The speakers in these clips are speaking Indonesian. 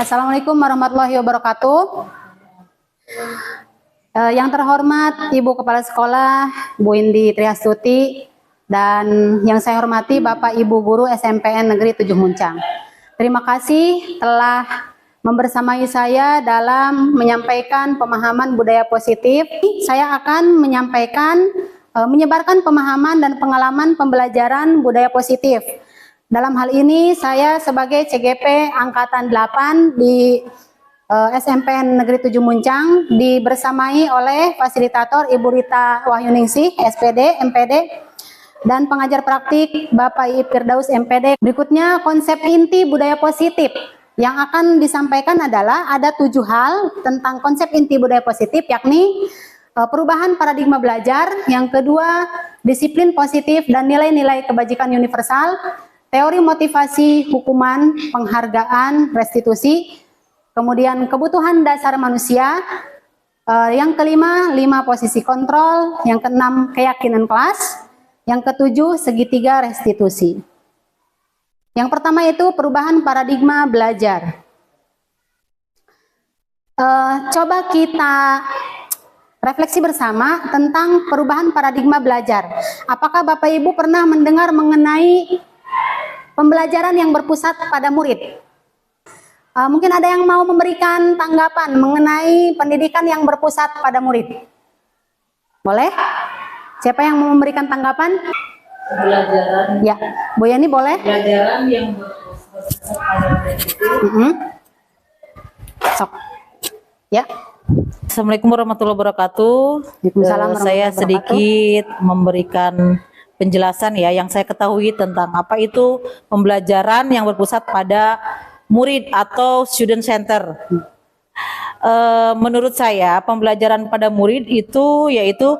Assalamualaikum warahmatullahi wabarakatuh. Yang terhormat Ibu Kepala Sekolah, Bu Indi Triastuti, dan yang saya hormati Bapak Ibu Guru SMPN Negeri 7 Muncang. Terima kasih telah membersamai saya dalam menyampaikan pemahaman budaya positif. Saya akan menyebarkan pemahaman dan pengalaman pembelajaran budaya positif. Dalam hal ini saya sebagai CGP Angkatan 8 di SMPN Negeri 7 Muncang dibersamai oleh fasilitator Ibu Rita Wahyuningsih, SPD, MPD, dan pengajar praktik Bapak I Firdaus, MPD. Berikutnya konsep inti budaya positif. Yang akan disampaikan adalah ada 7 hal tentang konsep inti budaya positif, yakni perubahan paradigma belajar, yang kedua disiplin positif dan nilai-nilai kebajikan universal, teori motivasi, hukuman, penghargaan, restitusi, kemudian kebutuhan dasar manusia, yang kelima 5 posisi kontrol, yang keenam keyakinan kelas, yang ketujuh segitiga restitusi. Yang pertama itu perubahan paradigma belajar. Coba kita refleksi bersama tentang perubahan paradigma belajar. Apakah Bapak Ibu pernah mendengar mengenai pembelajaran yang berpusat pada murid? Mungkin ada yang mau memberikan tanggapan mengenai pendidikan yang berpusat pada murid. Boleh? Siapa yang mau memberikan tanggapan? Pembelajaran. Ya, Bu Yani boleh? Pembelajaran yang berpusat pada murid itu. Sok. Ya. Assalamualaikum warahmatullahi wabarakatuh. Waalaikumsalam Saya warahmatullahi sedikit memberikan penjelasan ya yang saya ketahui tentang apa itu pembelajaran yang berpusat pada murid atau student center. Menurut saya pembelajaran pada murid itu yaitu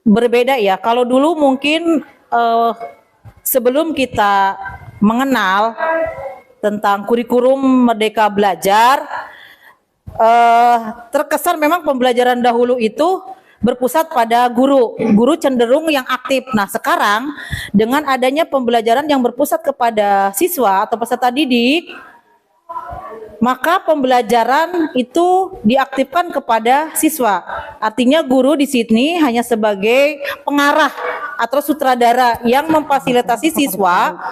berbeda ya. Kalau dulu mungkin sebelum kita mengenal tentang kurikulum Merdeka Belajar, terkesan memang pembelajaran dahulu itu berpusat pada guru cenderung yang aktif. Nah sekarang dengan adanya pembelajaran yang berpusat kepada siswa atau peserta didik, maka pembelajaran itu diaktifkan kepada siswa. Artinya guru di sini hanya sebagai pengarah atau sutradara yang memfasilitasi siswa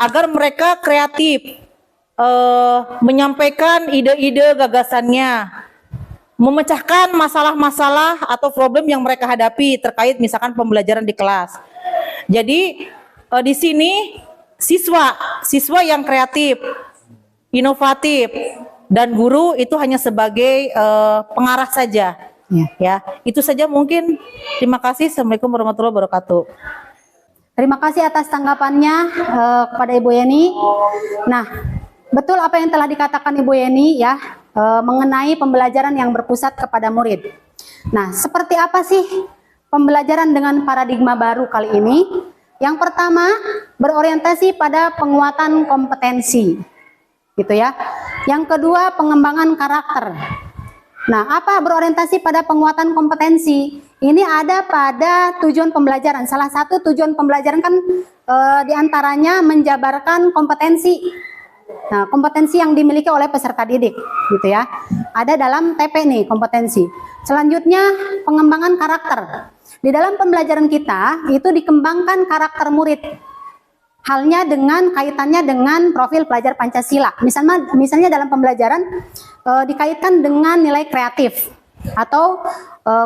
agar mereka kreatif, menyampaikan ide-ide gagasannya, memecahkan masalah-masalah atau problem yang mereka hadapi terkait misalkan pembelajaran di kelas. Jadi di sini siswa yang kreatif, inovatif, dan guru itu hanya sebagai pengarah saja. Ya, itu saja mungkin. Terima kasih. Assalamualaikum warahmatullahi wabarakatuh. Terima kasih atas tanggapannya kepada Ibu Yeni. Nah, betul apa yang telah dikatakan Ibu Yeni ya, mengenai pembelajaran yang berpusat kepada murid. Nah, seperti apa sih pembelajaran dengan paradigma baru kali ini? Yang pertama, berorientasi pada penguatan kompetensi, gitu ya. Yang kedua, pengembangan karakter. Nah, apa berorientasi pada penguatan kompetensi? Ini ada pada tujuan pembelajaran. Salah satu tujuan pembelajaran kan diantaranya menjabarkan kompetensi. Nah, kompetensi yang dimiliki oleh peserta didik, gitu ya. Ada dalam TP nih kompetensi. Selanjutnya pengembangan karakter. Di dalam pembelajaran kita itu dikembangkan karakter murid. Halnya dengan kaitannya dengan profil pelajar Pancasila. Misalnya dalam pembelajaran dikaitkan dengan nilai kreatif atau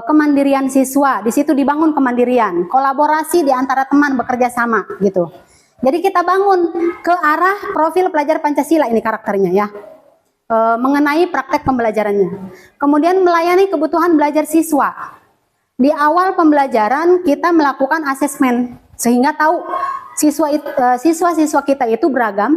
kemandirian siswa. Di situ dibangun kemandirian, kolaborasi di antara teman bekerja sama, gitu. Jadi kita bangun ke arah profil pelajar Pancasila ini karakternya ya, mengenai praktek pembelajarannya. Kemudian melayani kebutuhan belajar siswa. Di awal pembelajaran kita melakukan asesmen sehingga tahu siswa-siswa kita itu beragam.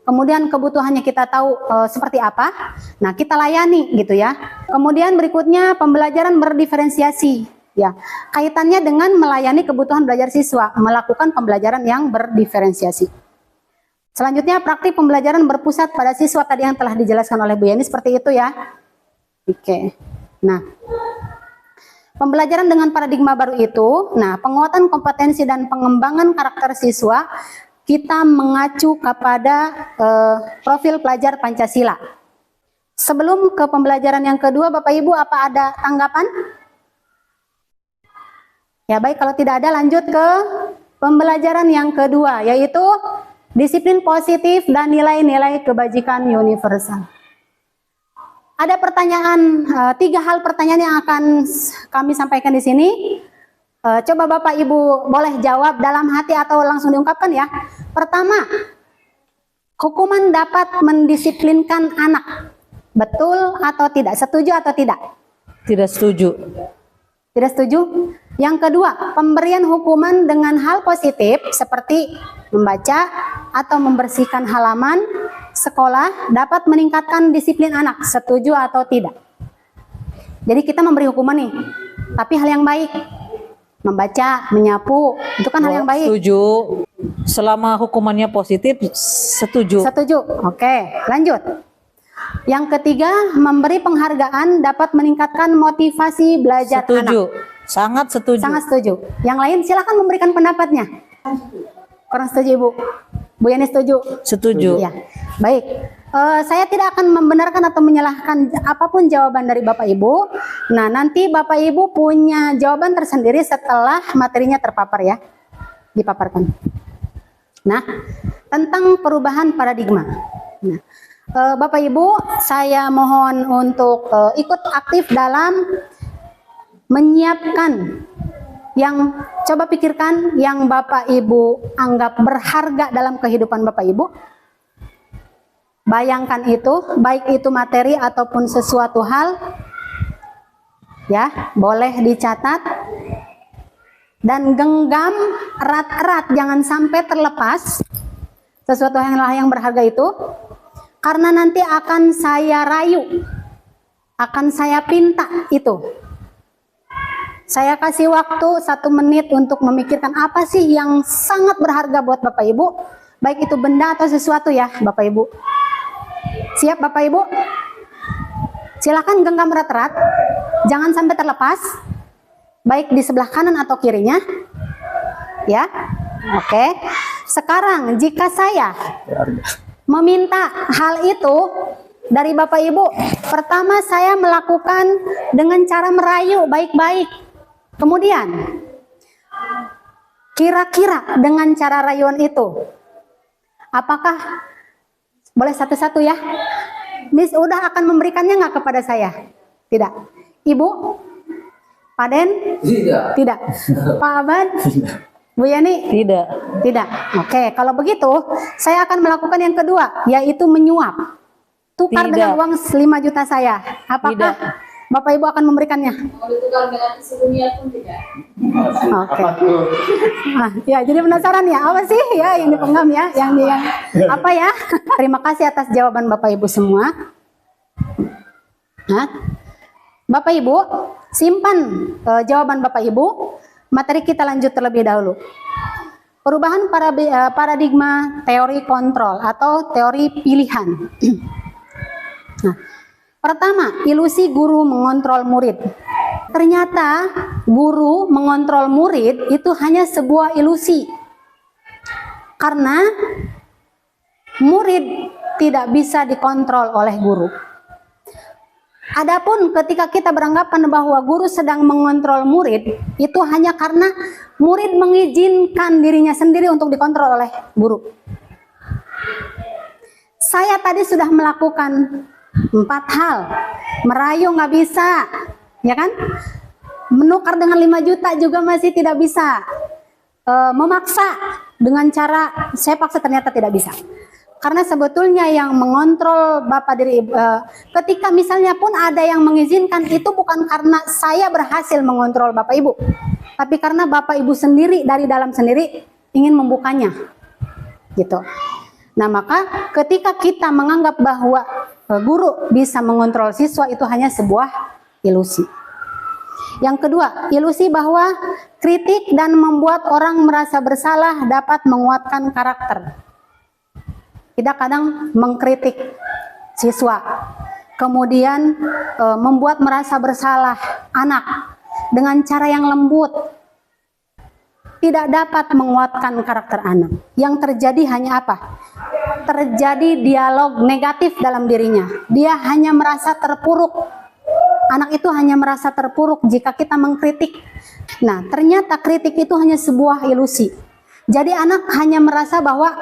Kemudian kebutuhannya kita tahu seperti apa. Nah kita layani gitu ya. Kemudian berikutnya pembelajaran berdiferensiasi. Ya, kaitannya dengan melayani kebutuhan belajar siswa, melakukan pembelajaran yang berdiferensiasi. Selanjutnya praktik pembelajaran berpusat pada siswa tadi yang telah dijelaskan oleh Bu Yani seperti itu ya. Oke. Nah, pembelajaran dengan paradigma baru itu, nah penguatan kompetensi dan pengembangan karakter siswa kita mengacu kepada profil pelajar Pancasila. Sebelum ke pembelajaran yang kedua, Bapak Ibu, apa ada tanggapan? Ya baik, kalau tidak ada lanjut ke pembelajaran yang kedua, yaitu disiplin positif dan nilai-nilai kebajikan universal. Ada pertanyaan, 3 hal pertanyaan yang akan kami sampaikan di sini. Coba Bapak Ibu boleh jawab dalam hati atau langsung diungkapkan ya. Pertama, hukuman dapat mendisiplinkan anak. Betul atau tidak? Setuju atau tidak? Tidak setuju. Tidak setuju? Yang kedua, pemberian hukuman dengan hal positif seperti membaca atau membersihkan halaman sekolah dapat meningkatkan disiplin anak. Setuju atau tidak? Jadi kita memberi hukuman nih, tapi hal yang baik. Membaca, menyapu, itu kan hal yang baik. Setuju. Selama hukumannya positif, setuju. Setuju. Oke, lanjut. Yang ketiga, memberi penghargaan dapat meningkatkan motivasi belajar Setuju. anak. Sangat setuju. Sangat setuju. Yang lain silakan memberikan pendapatnya. Kurang setuju Ibu? Bu Yani setuju? Setuju. Ya. Baik. Saya tidak akan membenarkan atau menyalahkan apapun jawaban dari Bapak Ibu. Nah, nanti Bapak Ibu punya jawaban tersendiri setelah materinya terpapar ya. Dipaparkan. Nah, tentang perubahan paradigma. Nah, Bapak Ibu, saya mohon untuk ikut aktif dalam menyiapkan yang coba pikirkan yang Bapak Ibu anggap berharga dalam kehidupan Bapak Ibu. Bayangkan itu, baik itu materi ataupun sesuatu hal. Ya, boleh dicatat dan genggam erat-erat, jangan sampai terlepas sesuatu yang berharga itu. Karena nanti akan saya rayu, akan saya pinta itu. Saya kasih waktu 1 menit untuk memikirkan apa sih yang sangat berharga buat Bapak Ibu. Baik itu benda atau sesuatu ya Bapak Ibu. Siap Bapak Ibu? Silakan genggam erat-erat, jangan sampai terlepas. Baik di sebelah kanan atau kirinya. Ya, oke. Sekarang jika saya meminta hal itu dari Bapak Ibu, pertama saya melakukan dengan cara merayu baik-baik. Kemudian, kira-kira dengan cara rayuan itu, apakah boleh satu-satu ya? Miss udah akan memberikannya nggak kepada saya? Tidak. Ibu? Pak Den? Tidak. Pak Abad? Bu Yani? Tidak. Tidak. Oke, kalau begitu saya akan melakukan yang kedua, yaitu menyuap. Tukar Tidak. dengan uang 5 juta saya. Apakah Tidak. Bapak Ibu akan memberikannya? Mau ditukar dengan sesungguhnya pun tidak. Oke. Nah, ya jadi penasaran ya, apa sih ya yang dipenggam ya, yang apa ya? Terima kasih atas jawaban Bapak Ibu semua. Nah, Bapak Ibu, simpan jawaban Bapak Ibu. Materi kita lanjut terlebih dahulu. Perubahan paradigma teori kontrol atau teori pilihan. Nah, pertama, ilusi guru mengontrol murid. Ternyata guru mengontrol murid itu hanya sebuah ilusi. Karena murid tidak bisa dikontrol oleh guru. Adapun ketika kita beranggapan bahwa guru sedang mengontrol murid, itu hanya karena murid mengizinkan dirinya sendiri untuk dikontrol oleh guru. Saya tadi sudah melakukan 4 hal. Merayu nggak bisa, ya kan? Menukar dengan 5 juta juga masih tidak bisa. Memaksa dengan cara saya paksa ternyata tidak bisa. Karena sebetulnya yang mengontrol Bapak diri ketika misalnya pun ada yang mengizinkan, itu bukan karena saya berhasil mengontrol Bapak Ibu, tapi karena Bapak Ibu sendiri dari dalam sendiri ingin membukanya. Gitu. Nah, maka ketika kita menganggap bahwa guru bisa mengontrol siswa, itu hanya sebuah ilusi. Yang kedua, ilusi bahwa kritik dan membuat orang merasa bersalah dapat menguatkan karakter. Kita kadang mengkritik siswa, kemudian membuat merasa bersalah anak dengan cara yang lembut, tidak dapat menguatkan karakter anak. Yang terjadi hanya apa? terjadi dialog negatif dalam dirinya. Dia hanya merasa terpuruk. Anak itu hanya merasa terpuruk jika kita mengkritik. Nah, ternyata kritik itu hanya sebuah ilusi. Jadi anak hanya merasa bahwa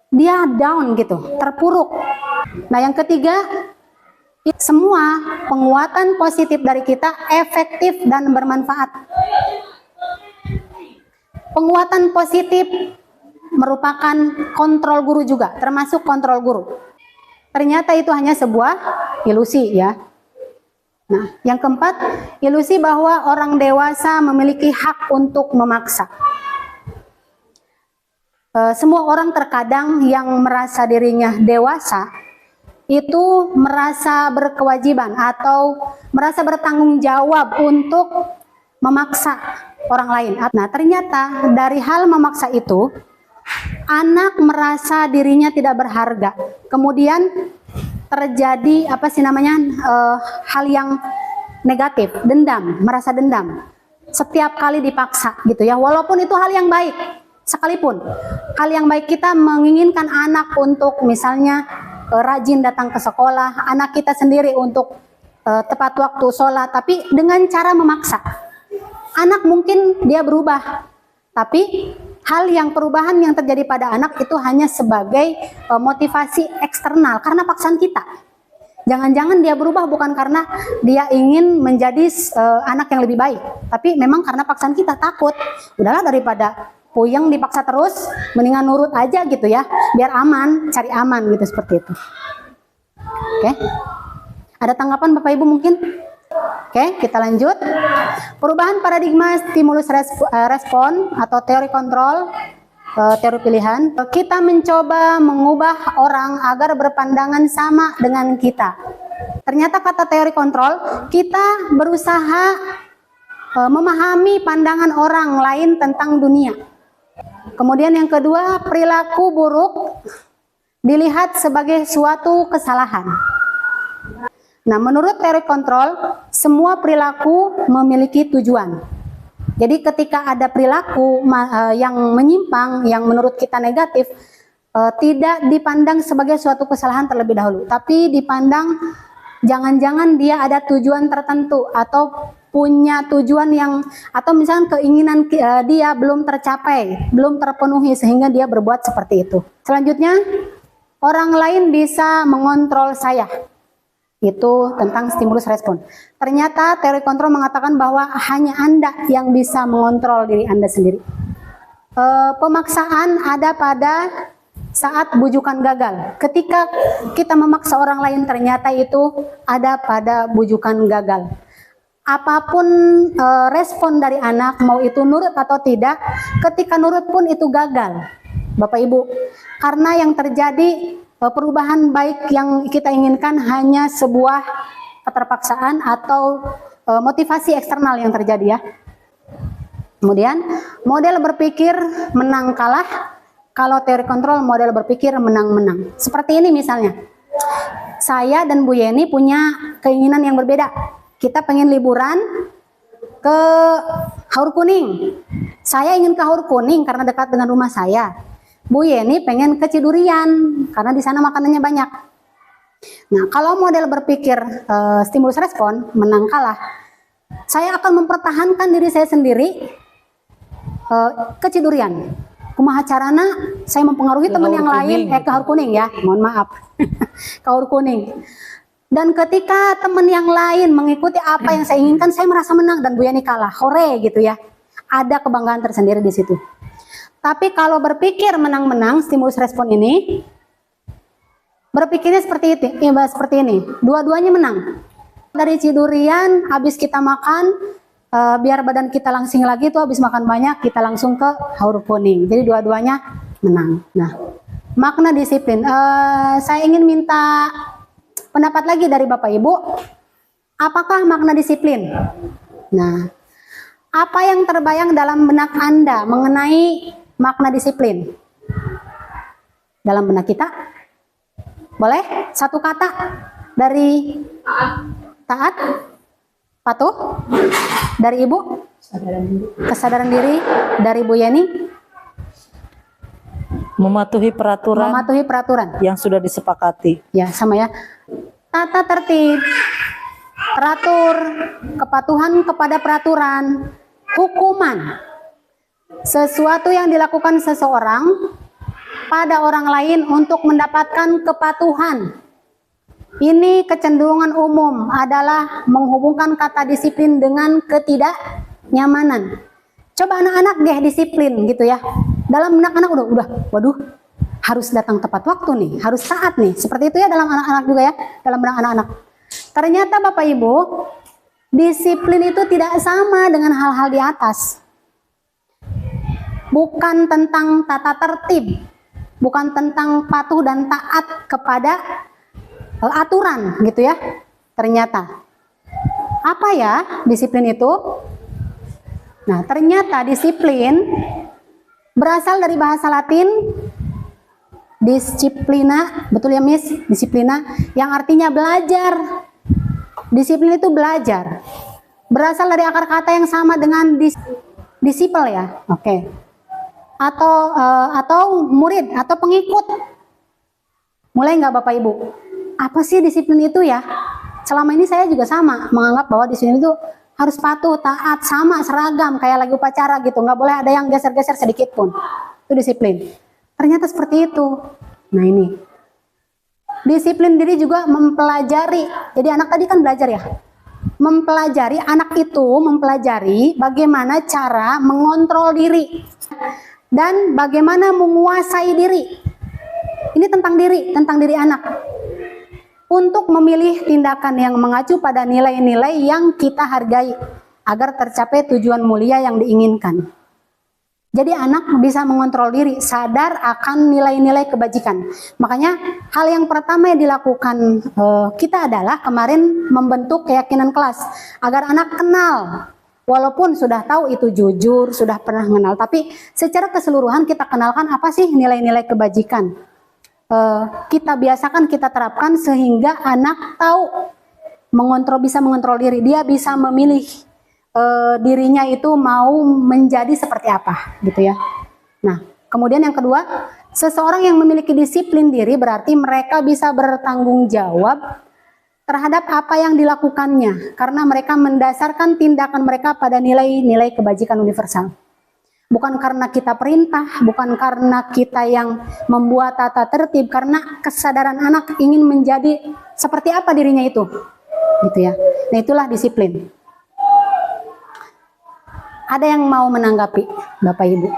dia down gitu, terpuruk. Nah, yang ketiga, semua penguatan positif dari kita efektif dan bermanfaat. Penguatan positif merupakan kontrol guru juga, termasuk kontrol guru. Ternyata itu hanya sebuah ilusi ya. Nah, yang keempat, ilusi bahwa orang dewasa memiliki hak untuk memaksa. Semua orang terkadang yang merasa dirinya dewasa itu merasa berkewajiban atau merasa bertanggung jawab untuk memaksa orang lain. Nah, ternyata dari hal memaksa itu, anak merasa dirinya tidak berharga. Kemudian terjadi hal yang negatif, dendam, merasa dendam. Setiap kali dipaksa gitu ya, walaupun itu hal yang baik. Sekalipun hal yang baik, kita menginginkan anak untuk misalnya rajin datang ke sekolah, anak kita sendiri untuk tepat waktu sholat, tapi dengan cara memaksa. Anak mungkin dia berubah, tapi perubahan yang terjadi pada anak itu hanya sebagai motivasi eksternal karena paksaan kita. Jangan-jangan dia berubah bukan karena dia ingin menjadi anak yang lebih baik, tapi memang karena paksaan kita, takut. Udahlah, daripada puyeng dipaksa terus, mendingan nurut aja gitu ya, biar aman, cari aman gitu, seperti itu. Oke, ada tanggapan Bapak Ibu mungkin? Oke, kita lanjut. Perubahan paradigma stimulus respon atau teori kontrol, teori pilihan. Kita mencoba mengubah orang agar berpandangan sama dengan kita. Ternyata kata teori kontrol, kita berusaha memahami pandangan orang lain tentang dunia. Kemudian yang kedua, perilaku buruk dilihat sebagai suatu kesalahan. Nah, menurut teori kontrol, semua perilaku memiliki tujuan. Jadi ketika ada perilaku yang menyimpang, yang menurut kita negatif, tidak dipandang sebagai suatu kesalahan terlebih dahulu, tapi dipandang jangan-jangan dia ada tujuan tertentu atau punya tujuan yang, atau misalnya keinginan dia belum tercapai, belum terpenuhi sehingga dia berbuat seperti itu. Selanjutnya, orang lain bisa mengontrol saya. Itu tentang stimulus respon. Ternyata teori kontrol mengatakan bahwa hanya Anda yang bisa mengontrol diri Anda sendiri. Pemaksaan ada pada saat bujukan gagal. Ketika kita memaksa orang lain, ternyata itu ada pada bujukan gagal. Apapun respon dari anak, mau itu nurut atau tidak, ketika nurut pun itu gagal, Bapak Ibu. Karena yang terjadi, perubahan baik yang kita inginkan hanya sebuah keterpaksaan atau motivasi eksternal yang terjadi ya. Kemudian, model berpikir menang kalah. Kalau teori kontrol, model berpikir menang-menang. Seperti ini misalnya, saya dan Bu Yeni punya keinginan yang berbeda. Kita pengen liburan ke Haur Kuning. Saya ingin ke Haur Kuning karena dekat dengan rumah saya. Bu Yeni pengen ke Cidurian karena di sana makanannya banyak. Nah, kalau model berpikir stimulus respon menang kalah, saya akan mempertahankan diri saya sendiri ke Cidurian. Kumaha carana saya mempengaruhi teman yang lain ke Haur Kuning ya, mohon maaf. Ke Haur Kuning. Dan ketika teman yang lain mengikuti apa yang saya inginkan, saya merasa menang dan Bu Yani kalah. Hore gitu ya. Ada kebanggaan tersendiri di situ. Tapi kalau berpikir menang-menang, stimulus respon ini, berpikirnya seperti ini. Dua-duanya menang. Dari Cidurian, habis kita makan, biar badan kita langsing lagi tuh, habis makan banyak, kita langsung ke Haur Kuning. Jadi dua-duanya menang. Nah, makna disiplin. Saya ingin minta pendapat lagi dari Bapak Ibu, apakah makna disiplin? Nah, apa yang terbayang dalam benak Anda mengenai makna disiplin? Dalam benak kita? Boleh? Satu kata dari taat, patuh, dari Ibu, kesadaran diri, dari Bu Yani. Mematuhi peraturan Mematuhi peraturan. yang sudah disepakati. Ya, sama ya. Tata tertib, teratur, kepatuhan kepada peraturan, hukuman. Sesuatu yang dilakukan seseorang pada orang lain untuk mendapatkan kepatuhan. Ini kecenderungan umum adalah menghubungkan kata disiplin dengan ketidaknyamanan. Coba anak-anak deh disiplin gitu ya. Dalam anak-anak udah, waduh, harus datang tepat waktu nih, harus taat nih. Seperti itu ya dalam anak-anak juga ya, dalam benak anak-anak. Ternyata Bapak Ibu, disiplin itu tidak sama dengan hal-hal di atas. Bukan tentang tata tertib, bukan tentang patuh dan taat kepada aturan gitu ya. Ternyata apa ya disiplin itu? Nah, ternyata disiplin berasal dari bahasa Latin disciplina, betul ya Miss? Disiplina yang artinya belajar. Disiplin itu belajar. Berasal dari akar kata yang sama dengan disiple ya. Oke. Atau murid atau pengikut. Mulai nggak Bapak Ibu? Apa sih disiplin itu ya? Selama ini saya juga sama menganggap bahwa disiplin itu harus patuh, taat, sama, seragam, kayak lagi upacara gitu. Nggak boleh ada yang geser-geser sedikit pun. Itu disiplin. Ternyata seperti itu. Nah ini. Disiplin diri juga mempelajari. Jadi anak tadi kan belajar ya. Mempelajari, anak itu mempelajari bagaimana cara mengontrol diri. Dan bagaimana menguasai diri. Ini tentang diri anak. Untuk memilih tindakan yang mengacu pada nilai-nilai yang kita hargai agar tercapai tujuan mulia yang diinginkan. Jadi anak bisa mengontrol diri, sadar akan nilai-nilai kebajikan. Makanya hal yang pertama yang dilakukan kita adalah kemarin membentuk keyakinan kelas agar anak kenal. Walaupun sudah tahu itu jujur, sudah pernah mengenal, tapi secara keseluruhan kita kenalkan apa sih nilai-nilai kebajikan. Kita biasakan, kita terapkan sehingga anak tahu bisa mengontrol diri, dia bisa memilih dirinya itu mau menjadi seperti apa gitu ya. Nah, kemudian yang kedua, seseorang yang memiliki disiplin diri berarti mereka bisa bertanggung jawab terhadap apa yang dilakukannya karena mereka mendasarkan tindakan mereka pada nilai-nilai kebajikan universal. Bukan karena kita perintah, bukan karena kita yang membuat tata tertib, karena kesadaran anak ingin menjadi seperti apa dirinya itu. Gitu ya. Nah, itulah disiplin. Ada yang mau menanggapi, Bapak Ibu?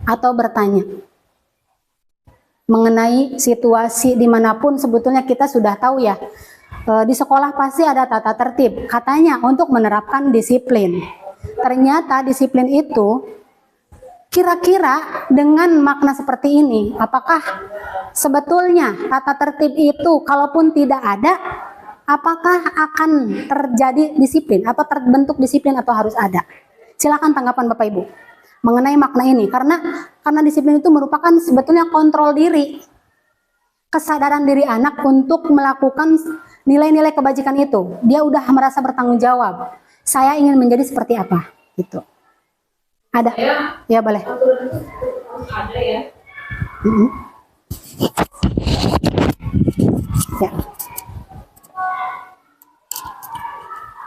Atau bertanya? Mengenai situasi dimanapun sebetulnya kita sudah tahu ya. Di sekolah pasti ada tata tertib. Katanya untuk menerapkan disiplin. Ternyata disiplin itu kira-kira dengan makna seperti ini, apakah sebetulnya tata tertib itu kalaupun tidak ada, apakah akan terjadi disiplin atau terbentuk disiplin atau harus ada? Silakan tanggapan Bapak Ibu mengenai makna ini, karena disiplin itu merupakan sebetulnya kontrol diri, kesadaran diri anak untuk melakukan nilai-nilai kebajikan itu. Dia udah merasa bertanggung jawab. Saya ingin menjadi seperti apa, gitu. Ada? Ya boleh. Aturan itu harus ada ya. Ya.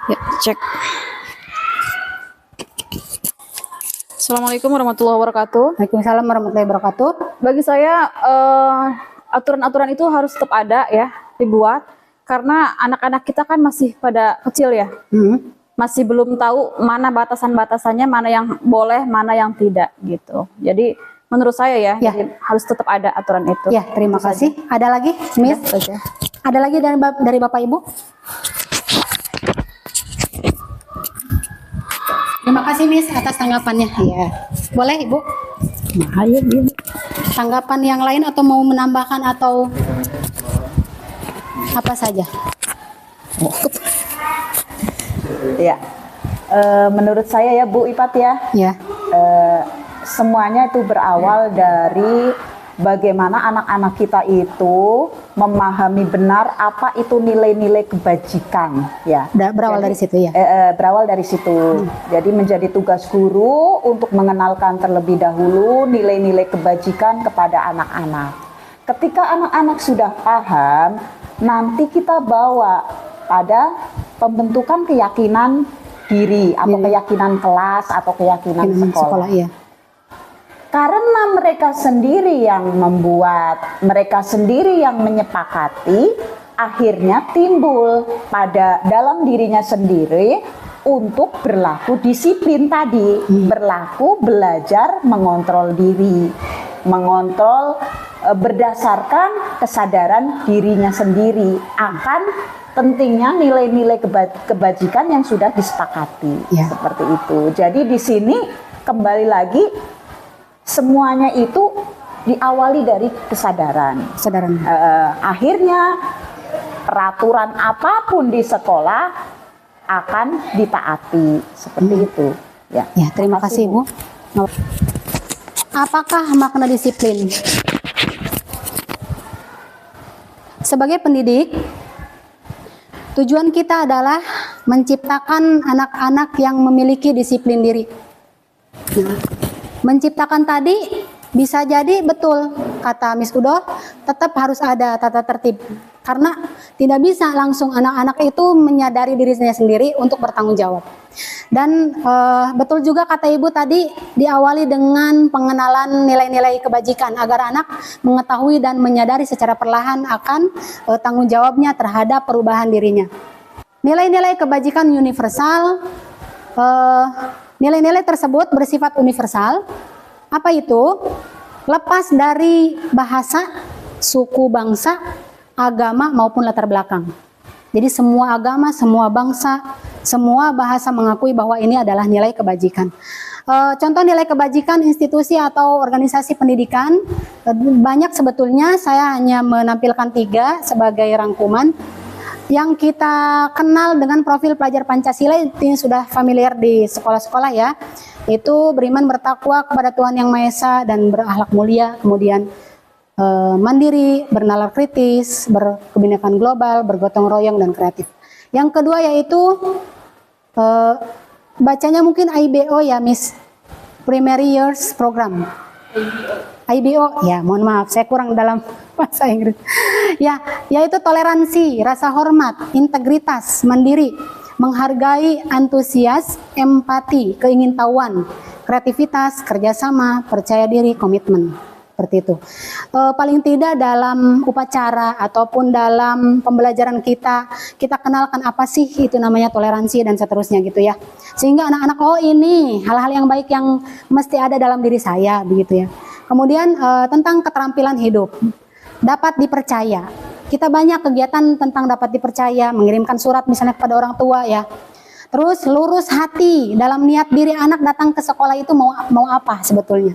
Ya, cek. Assalamualaikum warahmatullahi wabarakatuh. Waalaikumsalam warahmatullahi wabarakatuh. Bagi saya aturan-aturan itu harus tetap ada ya, dibuat karena anak-anak kita kan masih pada kecil ya. Masih belum tahu mana batasan-batasannya, mana yang boleh, mana yang tidak gitu. Jadi menurut saya ya, Ya. jadi harus tetap ada aturan itu. Ya, terima Itu kasih. Ada lagi, Miss? saja. Ada lagi dari Bapak Ibu? Terima kasih Miss atas tanggapannya. Ya. Boleh Ibu? Nah, ayo, Ibu. Tanggapan yang lain atau mau menambahkan atau apa saja? Ya, menurut saya ya Bu Ipat ya, Ya. semuanya itu berawal dari bagaimana anak-anak kita itu memahami benar apa itu nilai-nilai kebajikan ya. Berawal dari situ ya. Berawal dari situ. Jadi menjadi tugas guru untuk mengenalkan terlebih dahulu nilai-nilai kebajikan kepada anak-anak. Ketika anak-anak sudah paham, nanti kita bawa pada pembentukan keyakinan diri atau keyakinan kelas atau keyakinan sekolah. Iya. Karena mereka sendiri yang membuat, mereka sendiri yang menyepakati, akhirnya timbul pada dalam dirinya sendiri untuk berlaku disiplin tadi, berlaku belajar mengontrol diri, mengontrol berdasarkan kesadaran dirinya sendiri akan pentingnya nilai-nilai kebajikan yang sudah disepakati, seperti itu. Jadi di sini kembali lagi semuanya itu diawali dari kesadaran. Akhirnya peraturan apapun di sekolah akan ditaati seperti itu. Ya, Terima kasih Bu. Apakah makna disiplin? Sebagai pendidik, tujuan kita adalah menciptakan anak-anak yang memiliki disiplin diri. Menciptakan tadi bisa jadi betul kata Miss Udo, tetap harus ada tata tertib karena tidak bisa langsung anak-anak itu menyadari dirinya sendiri untuk bertanggung jawab. Dan betul juga kata Ibu tadi, diawali dengan pengenalan nilai-nilai kebajikan agar anak mengetahui dan menyadari secara perlahan akan tanggung jawabnya terhadap perubahan dirinya. Nilai-nilai kebajikan universal. Nilai-nilai tersebut bersifat universal. Apa itu? Lepas dari bahasa, suku, bangsa, agama maupun latar belakang. Jadi semua agama, semua bangsa, semua bahasa mengakui bahwa ini adalah nilai kebajikan. Contoh nilai kebajikan institusi atau organisasi pendidikan banyak sebetulnya, saya hanya menampilkan 3 sebagai rangkuman. Yang kita kenal dengan profil pelajar Pancasila ini sudah familiar di sekolah-sekolah ya. Itu beriman, bertakwa kepada Tuhan Yang Maha Esa dan berakhlak mulia, kemudian mandiri, bernalar kritis, berkebinekaan global, bergotong royong dan kreatif. Yang kedua yaitu bacanya mungkin IBO ya Miss, Primary Years Program. IBO, ya mohon maaf saya kurang dalam bahasa Inggris. Ya, yaitu toleransi, rasa hormat, integritas, mandiri, menghargai, antusias, empati, keingintahuan, kreativitas, kerjasama, percaya diri, komitmen. Seperti itu. Paling tidak dalam upacara ataupun dalam pembelajaran kita kenalkan apa sih itu namanya toleransi dan seterusnya gitu ya. Sehingga anak-anak, oh ini hal-hal yang baik yang mesti ada dalam diri saya begitu ya. Kemudian tentang keterampilan hidup, dapat dipercaya. Kita banyak kegiatan tentang dapat dipercaya, mengirimkan surat misalnya kepada orang tua ya. Terus lurus hati dalam niat diri anak datang ke sekolah itu mau apa sebetulnya.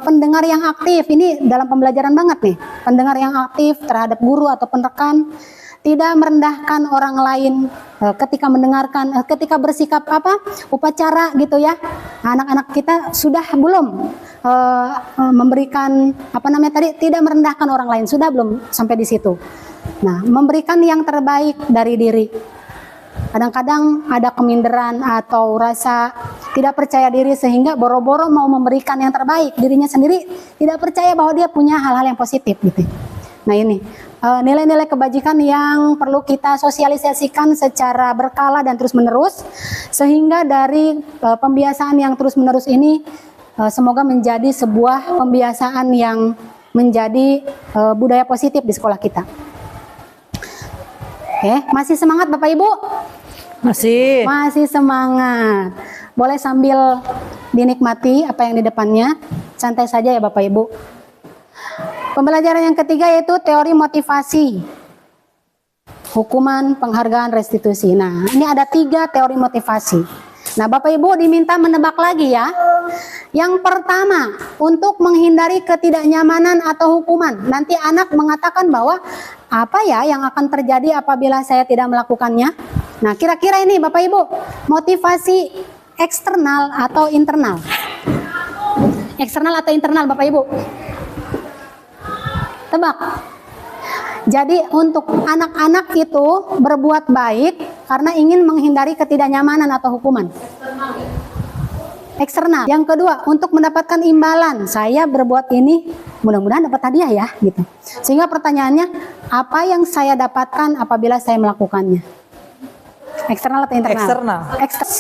Pendengar yang aktif, ini dalam pembelajaran banget nih. Pendengar yang aktif terhadap guru ataupun rekan, tidak merendahkan orang lain ketika mendengarkan, ketika bersikap upacara gitu ya. Anak-anak kita sudah belum memberikan tidak merendahkan orang lain, sudah belum sampai di situ. Nah, memberikan yang terbaik dari diri. Kadang-kadang ada keminderan atau rasa tidak percaya diri sehingga boro-boro mau memberikan yang terbaik, dirinya sendiri tidak percaya bahwa dia punya hal-hal yang positif gitu. Nah ini nilai-nilai kebajikan yang perlu kita sosialisasikan secara berkala dan terus-menerus, sehingga dari pembiasaan yang terus-menerus ini semoga menjadi sebuah pembiasaan yang menjadi budaya positif di sekolah kita. Oke, masih semangat Bapak Ibu? Masih semangat. Boleh sambil dinikmati apa yang di depannya. Santai saja ya Bapak Ibu. Pembelajaran yang ketiga yaitu teori motivasi. Hukuman, penghargaan, restitusi. Nah, ini ada 3 teori motivasi. Nah, Bapak Ibu diminta menebak lagi ya. Yang pertama, untuk menghindari ketidaknyamanan atau hukuman. Nanti anak mengatakan bahwa apa ya yang akan terjadi apabila saya tidak melakukannya. Nah, kira-kira ini Bapak Ibu, motivasi eksternal atau internal? Eksternal atau internal Bapak Ibu? Tebak. Jadi untuk anak-anak itu berbuat baik karena ingin menghindari ketidaknyamanan atau hukuman. Eksternal. Yang kedua, untuk mendapatkan imbalan. Saya berbuat ini, mudah-mudahan dapat hadiah ya, gitu. Sehingga pertanyaannya, apa yang saya dapatkan apabila saya melakukannya? Eksternal atau internal? Eksternal.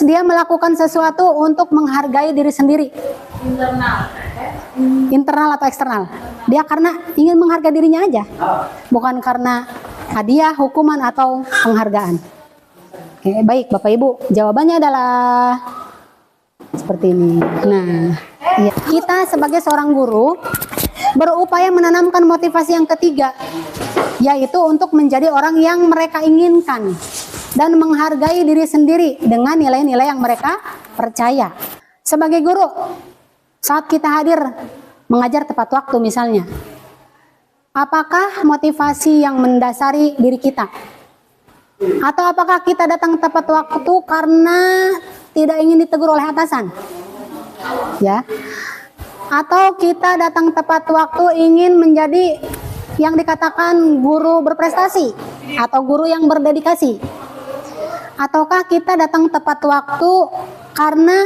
Dia melakukan sesuatu untuk menghargai diri sendiri. Internal atau eksternal? Dia karena ingin menghargai dirinya aja, bukan karena hadiah, hukuman atau penghargaan. Oke, baik Bapak Ibu, jawabannya adalah seperti ini. Nah, ya. Kita sebagai seorang guru berupaya menanamkan motivasi yang ketiga, yaitu untuk menjadi orang yang mereka inginkan dan menghargai diri sendiri dengan nilai-nilai yang mereka percaya. Sebagai guru, saat kita hadir mengajar tepat waktu misalnya, apakah motivasi yang mendasari diri kita? Atau apakah kita datang tepat waktu karena tidak ingin ditegur oleh atasan? Ya. Atau kita datang tepat waktu ingin menjadi yang dikatakan guru berprestasi atau guru yang berdedikasi? Ataukah kita datang tepat waktu karena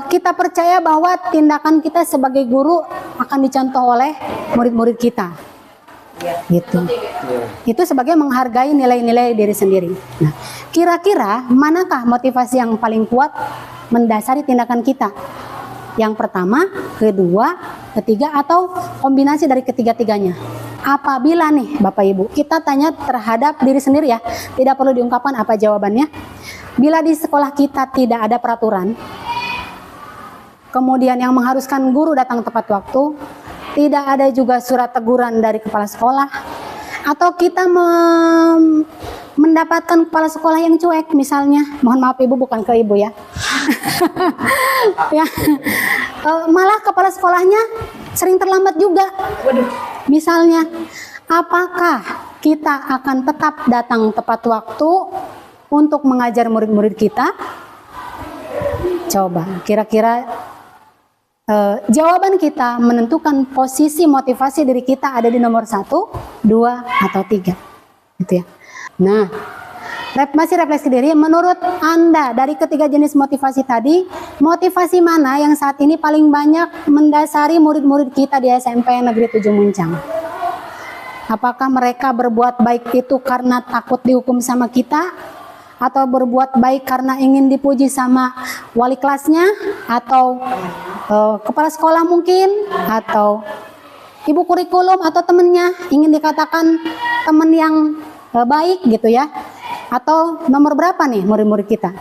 kita percaya bahwa tindakan kita sebagai guru akan dicontoh oleh murid-murid kita? Gitu. Itu sebagai menghargai nilai-nilai diri sendiri. Nah, kira-kira manakah motivasi yang paling kuat mendasari tindakan kita? Yang pertama, kedua, ketiga, atau kombinasi dari ketiga-tiganya? Apabila nih Bapak Ibu, kita tanya terhadap diri sendiri ya, tidak perlu diungkapkan apa jawabannya. Bila di sekolah kita tidak ada peraturan, kemudian yang mengharuskan guru datang tepat waktu, tidak ada juga surat teguran dari kepala sekolah, atau kita mendapatkan kepala sekolah yang cuek misalnya, mohon maaf Ibu, bukan ke Ibu ya, ya. Malah kepala sekolahnya sering terlambat juga. Misalnya, apakah kita akan tetap datang tepat waktu untuk mengajar murid-murid kita? Coba, kira-kira jawaban kita menentukan posisi motivasi diri kita ada di nomor 1, 2, atau 3, gitu ya. Nah, masih refleksi diri. Menurut Anda dari ketiga jenis motivasi tadi, motivasi mana yang saat ini paling banyak mendasari murid-murid kita di SMP Negeri 7 Muncang? Apakah mereka berbuat baik itu karena takut dihukum sama kita? Atau berbuat baik karena ingin dipuji sama wali kelasnya, atau kepala sekolah mungkin, atau ibu kurikulum atau temennya ingin dikatakan teman yang baik gitu ya? Atau nomor berapa nih murid-murid kita?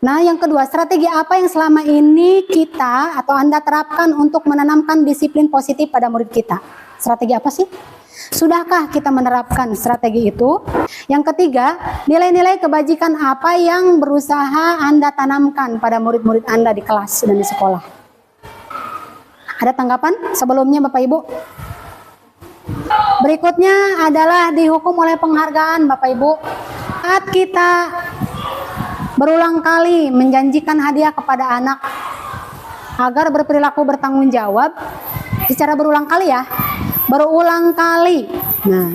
Nah, yang kedua, strategi apa yang selama ini kita atau Anda terapkan untuk menanamkan disiplin positif pada murid kita? Strategi apa sih? Sudahkah kita menerapkan strategi itu? Yang ketiga, nilai-nilai kebajikan apa yang berusaha Anda tanamkan pada murid-murid Anda di kelas dan di sekolah? Ada tanggapan sebelumnya Bapak Ibu? Berikutnya adalah dihukum oleh penghargaan Bapak Ibu. Saat kita berulang kali menjanjikan hadiah kepada anak agar berperilaku bertanggung jawab, secara berulang kali ya, berulang kali. Nah,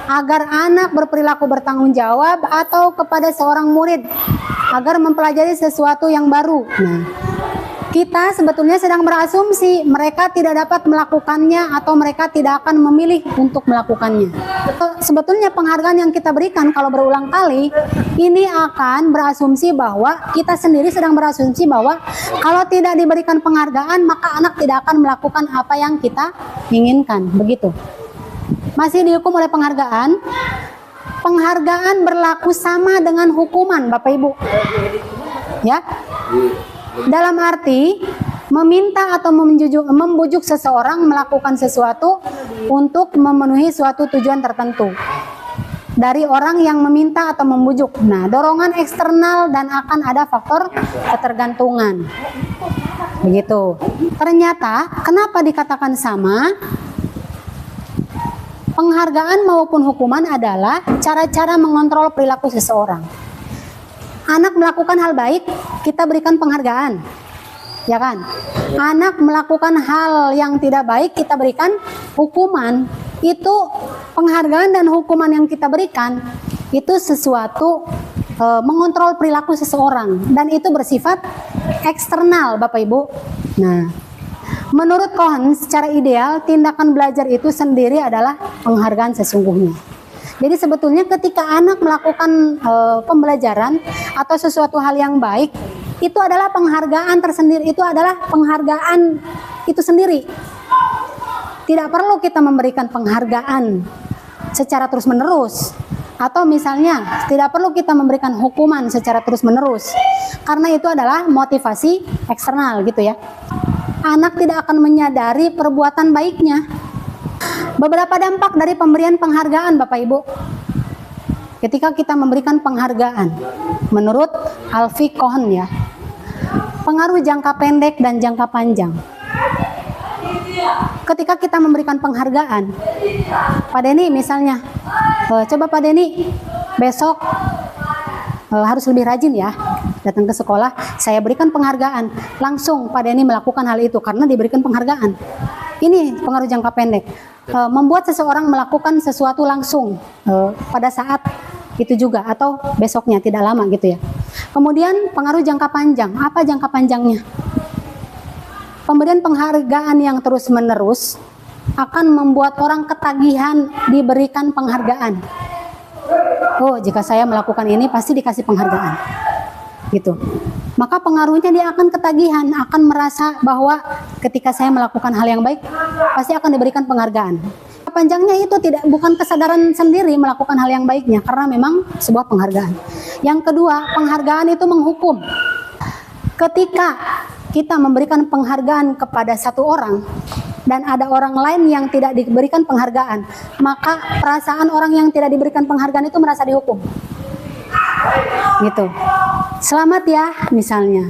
agar anak berperilaku bertanggung jawab atau kepada seorang murid agar mempelajari sesuatu yang baru. Nah, kita sebetulnya sedang berasumsi mereka tidak dapat melakukannya atau mereka tidak akan memilih untuk melakukannya. Sebetulnya penghargaan yang kita berikan kalau berulang kali ini akan berasumsi bahwa kita sendiri sedang berasumsi bahwa kalau tidak diberikan penghargaan maka anak tidak akan melakukan apa yang kita inginkan. Begitu. Masih dihukum oleh penghargaan. Penghargaan berlaku sama dengan hukuman Bapak Ibu. Ya. Dalam arti meminta atau membujuk seseorang melakukan sesuatu untuk memenuhi suatu tujuan tertentu dari orang yang meminta atau membujuk. Nah, dorongan eksternal dan akan ada faktor ketergantungan. Begitu. Ternyata kenapa dikatakan sama? Penghargaan maupun hukuman adalah cara-cara mengontrol perilaku seseorang. Anak melakukan hal baik, kita berikan penghargaan, ya kan? Anak melakukan hal yang tidak baik, kita berikan hukuman. itu penghargaan dan hukuman yang kita berikan itu sesuatu mengontrol perilaku seseorang dan itu bersifat eksternal, Bapak Ibu. Nah, menurut Cohen secara ideal tindakan belajar itu sendiri adalah penghargaan sesungguhnya. Jadi sebetulnya ketika anak melakukan pembelajaran atau sesuatu hal yang baik, itu adalah penghargaan tersendiri, itu adalah penghargaan itu sendiri. Tidak perlu kita memberikan penghargaan secara terus-menerus. Atau misalnya tidak perlu kita memberikan hukuman secara terus-menerus. Karena itu adalah motivasi eksternal gitu ya. Anak tidak akan menyadari perbuatan baiknya. Beberapa dampak dari pemberian penghargaan Bapak Ibu. Ketika kita memberikan penghargaan, menurut Alfie Cohen ya, pengaruh jangka pendek dan jangka panjang. Ketika kita memberikan penghargaan, Pak Denny misalnya, coba Pak Denny besok harus lebih rajin ya, datang ke sekolah, saya berikan penghargaan, langsung Pak Denny melakukan hal itu karena diberikan penghargaan. Ini pengaruh jangka pendek, membuat seseorang melakukan sesuatu langsung pada saat itu juga atau besoknya, tidak lama gitu ya. Kemudian pengaruh jangka panjang, apa jangka panjangnya? Pemberian penghargaan yang terus-menerus akan membuat orang ketagihan diberikan penghargaan. Oh, jika saya melakukan ini pasti dikasih penghargaan. Gitu. Maka pengaruhnya dia akan ketagihan, akan merasa bahwa ketika saya melakukan hal yang baik pasti akan diberikan penghargaan. Panjangnya itu bukan kesadaran sendiri melakukan hal yang baiknya karena memang sebuah penghargaan. Yang kedua, penghargaan itu menghukum. Ketika kita memberikan penghargaan kepada satu orang dan ada orang lain yang tidak diberikan penghargaan, maka perasaan orang yang tidak diberikan penghargaan itu merasa dihukum. Gitu. Selamat ya, misalnya.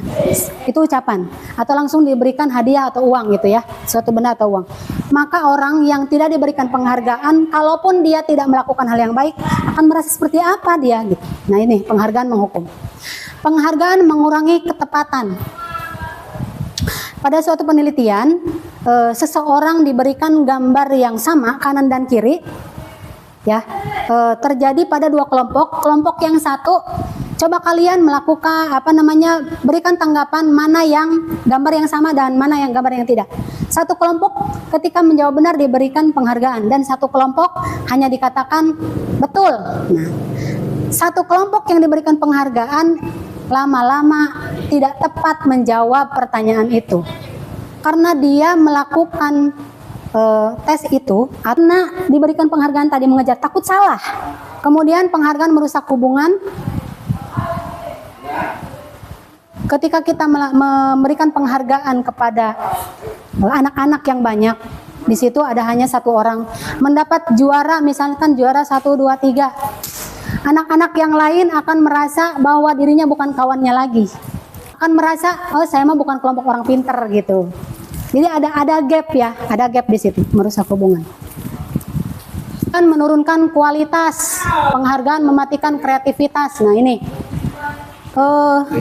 Itu ucapan atau langsung diberikan hadiah atau uang gitu ya, suatu benda atau uang. Maka orang yang tidak diberikan penghargaan, kalaupun dia tidak melakukan hal yang baik, akan merasa seperti apa dia gitu. Nah, ini penghargaan menghukum. Penghargaan mengurangi ketepatan. Pada suatu penelitian, seseorang diberikan gambar yang sama kanan dan kiri, ya, terjadi pada dua kelompok. Kelompok yang satu, coba kalian melakukan berikan tanggapan mana yang gambar yang sama dan mana yang gambar yang tidak. Satu kelompok ketika menjawab benar diberikan penghargaan dan satu kelompok hanya dikatakan betul. Nah, satu kelompok yang diberikan penghargaan lama-lama tidak tepat menjawab pertanyaan itu karena dia melakukan tes itu karena diberikan penghargaan tadi mengejar takut salah. Kemudian penghargaan merusak hubungan. Ketika kita memberikan penghargaan kepada anak-anak yang banyak, di situ ada hanya satu orang mendapat juara, misalkan juara 1, 2, 3. Anak-anak yang lain akan merasa bahwa dirinya bukan kawannya lagi. Akan merasa, oh saya mah bukan kelompok orang pinter gitu. Jadi ada gap ya, ada gap di situ, merusak hubungan. Kan menurunkan kualitas, penghargaan mematikan kreativitas. Nah ini,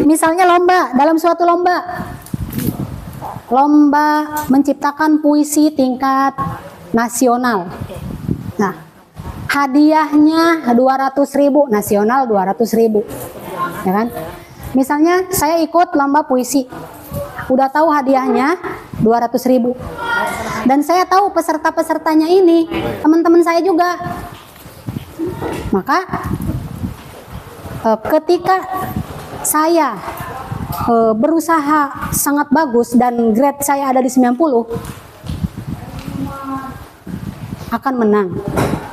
misalnya lomba, dalam suatu lomba menciptakan puisi tingkat nasional. Nah, hadiahnya 200.000, nasional 200.000, ya kan? Misalnya saya ikut lomba puisi, udah tahu hadiahnya 200.000, dan saya tahu peserta-pesertanya ini teman-teman saya juga. Maka ketika saya berusaha sangat bagus dan grade saya ada di 90, akan menang.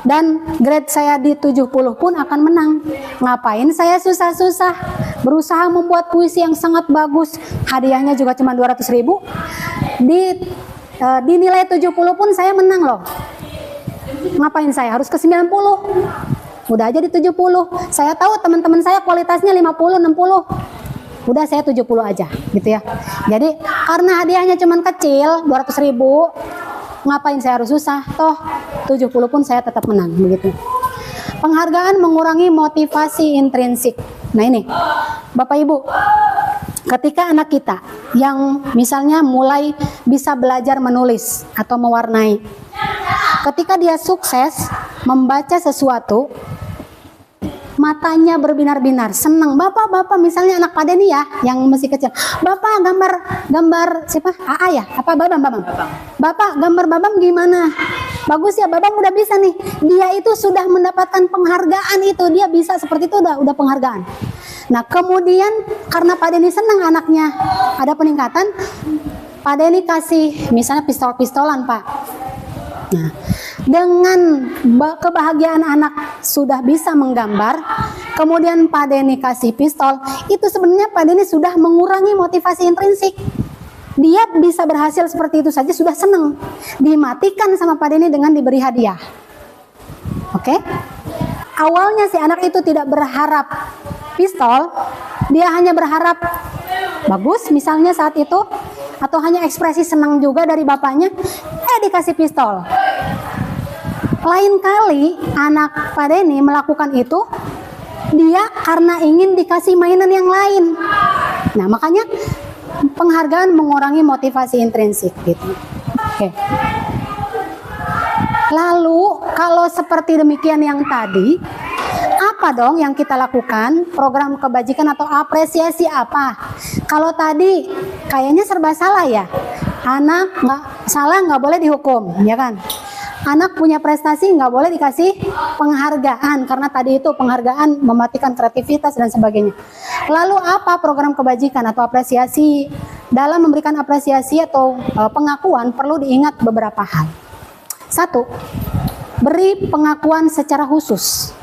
Dan grade saya di 70 pun akan menang. Ngapain saya susah-susah berusaha membuat puisi yang sangat bagus, hadiahnya juga cuma 200.000. Di nilai 70 pun saya menang loh. Ngapain saya harus ke 90? Udah aja di 70. Saya tahu teman-teman saya kualitasnya 50, 60. Udah saya 70 aja gitu ya. Jadi karena hadiahnya cuma kecil 200.000, ngapain saya harus susah? Toh 70 pun saya tetap menang begitu. Penghargaan mengurangi motivasi intrinsik. Nah ini, Bapak Ibu, ketika anak kita yang misalnya mulai bisa belajar menulis atau mewarnai, ketika dia sukses membaca sesuatu, matanya berbinar-binar, senang. Bapak misalnya anak pada nih ya, yang masih kecil. Bapak gambar siapa? AA ya? Apa Babam? Bapak gambar Babam gimana? Bagus ya, Babam udah bisa nih. Dia itu sudah mendapatkan penghargaan itu, dia bisa seperti itu udah penghargaan. Nah kemudian karena Pak Denny senang anaknya ada peningkatan, Pak Denny kasih misalnya pistol-pistolan Pak. Nah, dengan kebahagiaan anak sudah bisa menggambar, kemudian Pak Denny kasih pistol, itu sebenarnya Pak Denny sudah mengurangi motivasi intrinsik. Dia bisa berhasil seperti itu saja sudah senang. Dimatikan sama Pak Denny dengan diberi hadiah. Oke? Awalnya si anak itu tidak berharap pistol, dia hanya berharap bagus misalnya saat itu, atau hanya ekspresi senang juga dari bapaknya, dikasih pistol. Lain kali anak Pak Denny melakukan itu, dia karena ingin dikasih mainan yang lain. Nah makanya penghargaan mengurangi motivasi intrinsik gitu. Oke. Lalu kalau seperti demikian yang tadi, apa dong yang kita lakukan? Program kebajikan atau apresiasi apa? Kalau tadi kayaknya serba salah ya. Anak nggak boleh dihukum, ya kan? Anak punya prestasi nggak boleh dikasih penghargaan karena tadi itu penghargaan mematikan kreativitas dan sebagainya. Lalu apa program kebajikan atau apresiasi? Dalam memberikan apresiasi atau pengakuan perlu diingat beberapa hal. 1. Beri pengakuan secara khusus.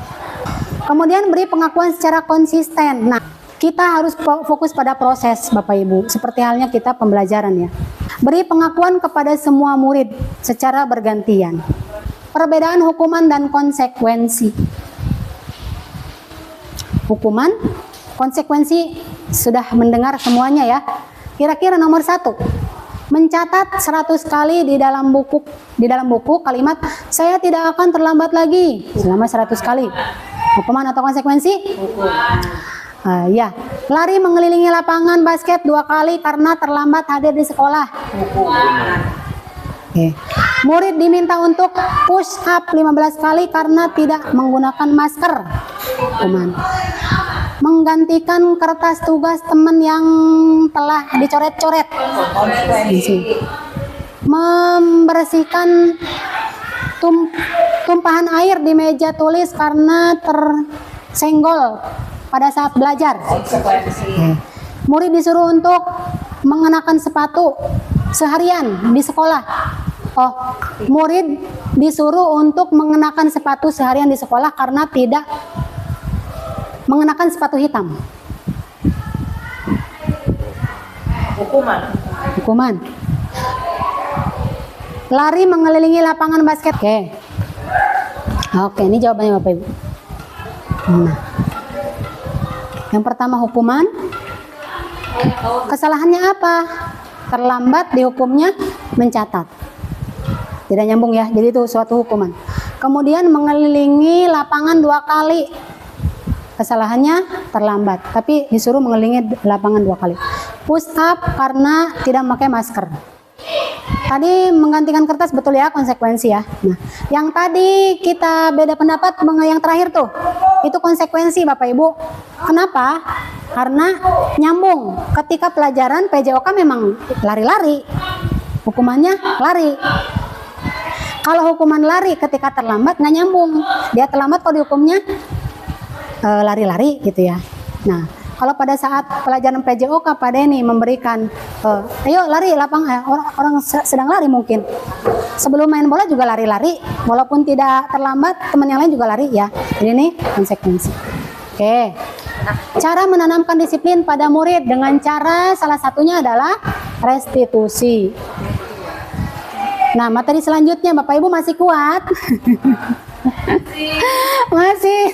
Kemudian beri pengakuan secara konsisten. Nah, kita harus fokus pada proses Bapak Ibu, seperti halnya kita pembelajaran ya. Beri pengakuan kepada semua murid secara bergantian. Perbedaan hukuman dan konsekuensi. Hukuman, konsekuensi sudah mendengar semuanya ya. Kira-kira nomor 1, mencatat 100 kali di dalam buku kalimat saya tidak akan terlambat lagi selama 100 kali. Hukuman atau konsekuensi? Ya, lari mengelilingi lapangan basket 2 kali karena terlambat hadir di sekolah. Oke. Murid diminta untuk push up 15 kali karena tidak menggunakan masker. Hukuman. Menggantikan kertas tugas teman yang telah dicoret-coret. Membersihkan tumpahan air di meja tulis karena tersenggol pada saat belajar. Murid disuruh untuk mengenakan sepatu seharian di sekolah. Murid disuruh untuk mengenakan sepatu seharian di sekolah karena tidak mengenakan sepatu hitam. Hukuman. Lari mengelilingi lapangan basket. Oke, ini jawabannya Bapak Ibu. Nah. Yang pertama hukuman. Kesalahannya apa? Terlambat dihukumnya mencatat. Tidak nyambung ya, jadi itu suatu hukuman. Kemudian mengelilingi lapangan 2 kali. Kesalahannya terlambat, tapi disuruh mengelilingi lapangan 2 kali. Push up karena tidak memakai masker. Tadi menggantikan kertas betul ya, konsekuensi ya. Nah, yang tadi kita beda pendapat yang terakhir tuh, itu konsekuensi Bapak Ibu. Kenapa? Karena nyambung. Ketika pelajaran PJOK memang lari-lari, hukumannya lari. Kalau hukuman lari ketika terlambat nggak nyambung. Dia terlambat kok dihukumnya lari-lari gitu ya. Nah, kalau pada saat pelajaran PJOK Pak Denny memberikan ayo lari lapangan, orang sedang lari mungkin. Sebelum main bola juga lari-lari, walaupun tidak terlambat teman yang lain juga lari ya. Jadi ini konsekuensi. Oke. Cara menanamkan disiplin pada murid dengan cara salah satunya adalah restitusi. Nah, materi selanjutnya Bapak Ibu masih kuat? Masih.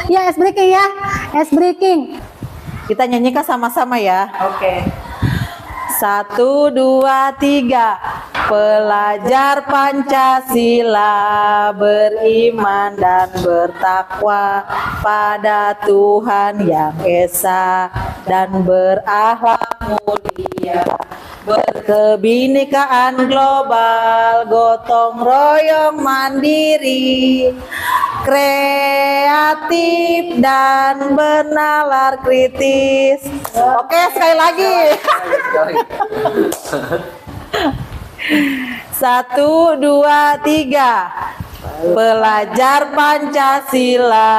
Ya, ice breaking ya. Ice breaking. Kita nyanyikan sama-sama ya. Oke. 1, 2, 3. Pelajar Pancasila, beriman dan bertakwa pada Tuhan Yang Esa dan berakhlak mulia. berkebinekaan global, gotong royong mandiri, kreatif dan bernalar kritis. Oke, sekali lagi. 1, 2, 3. Pelajar Pancasila,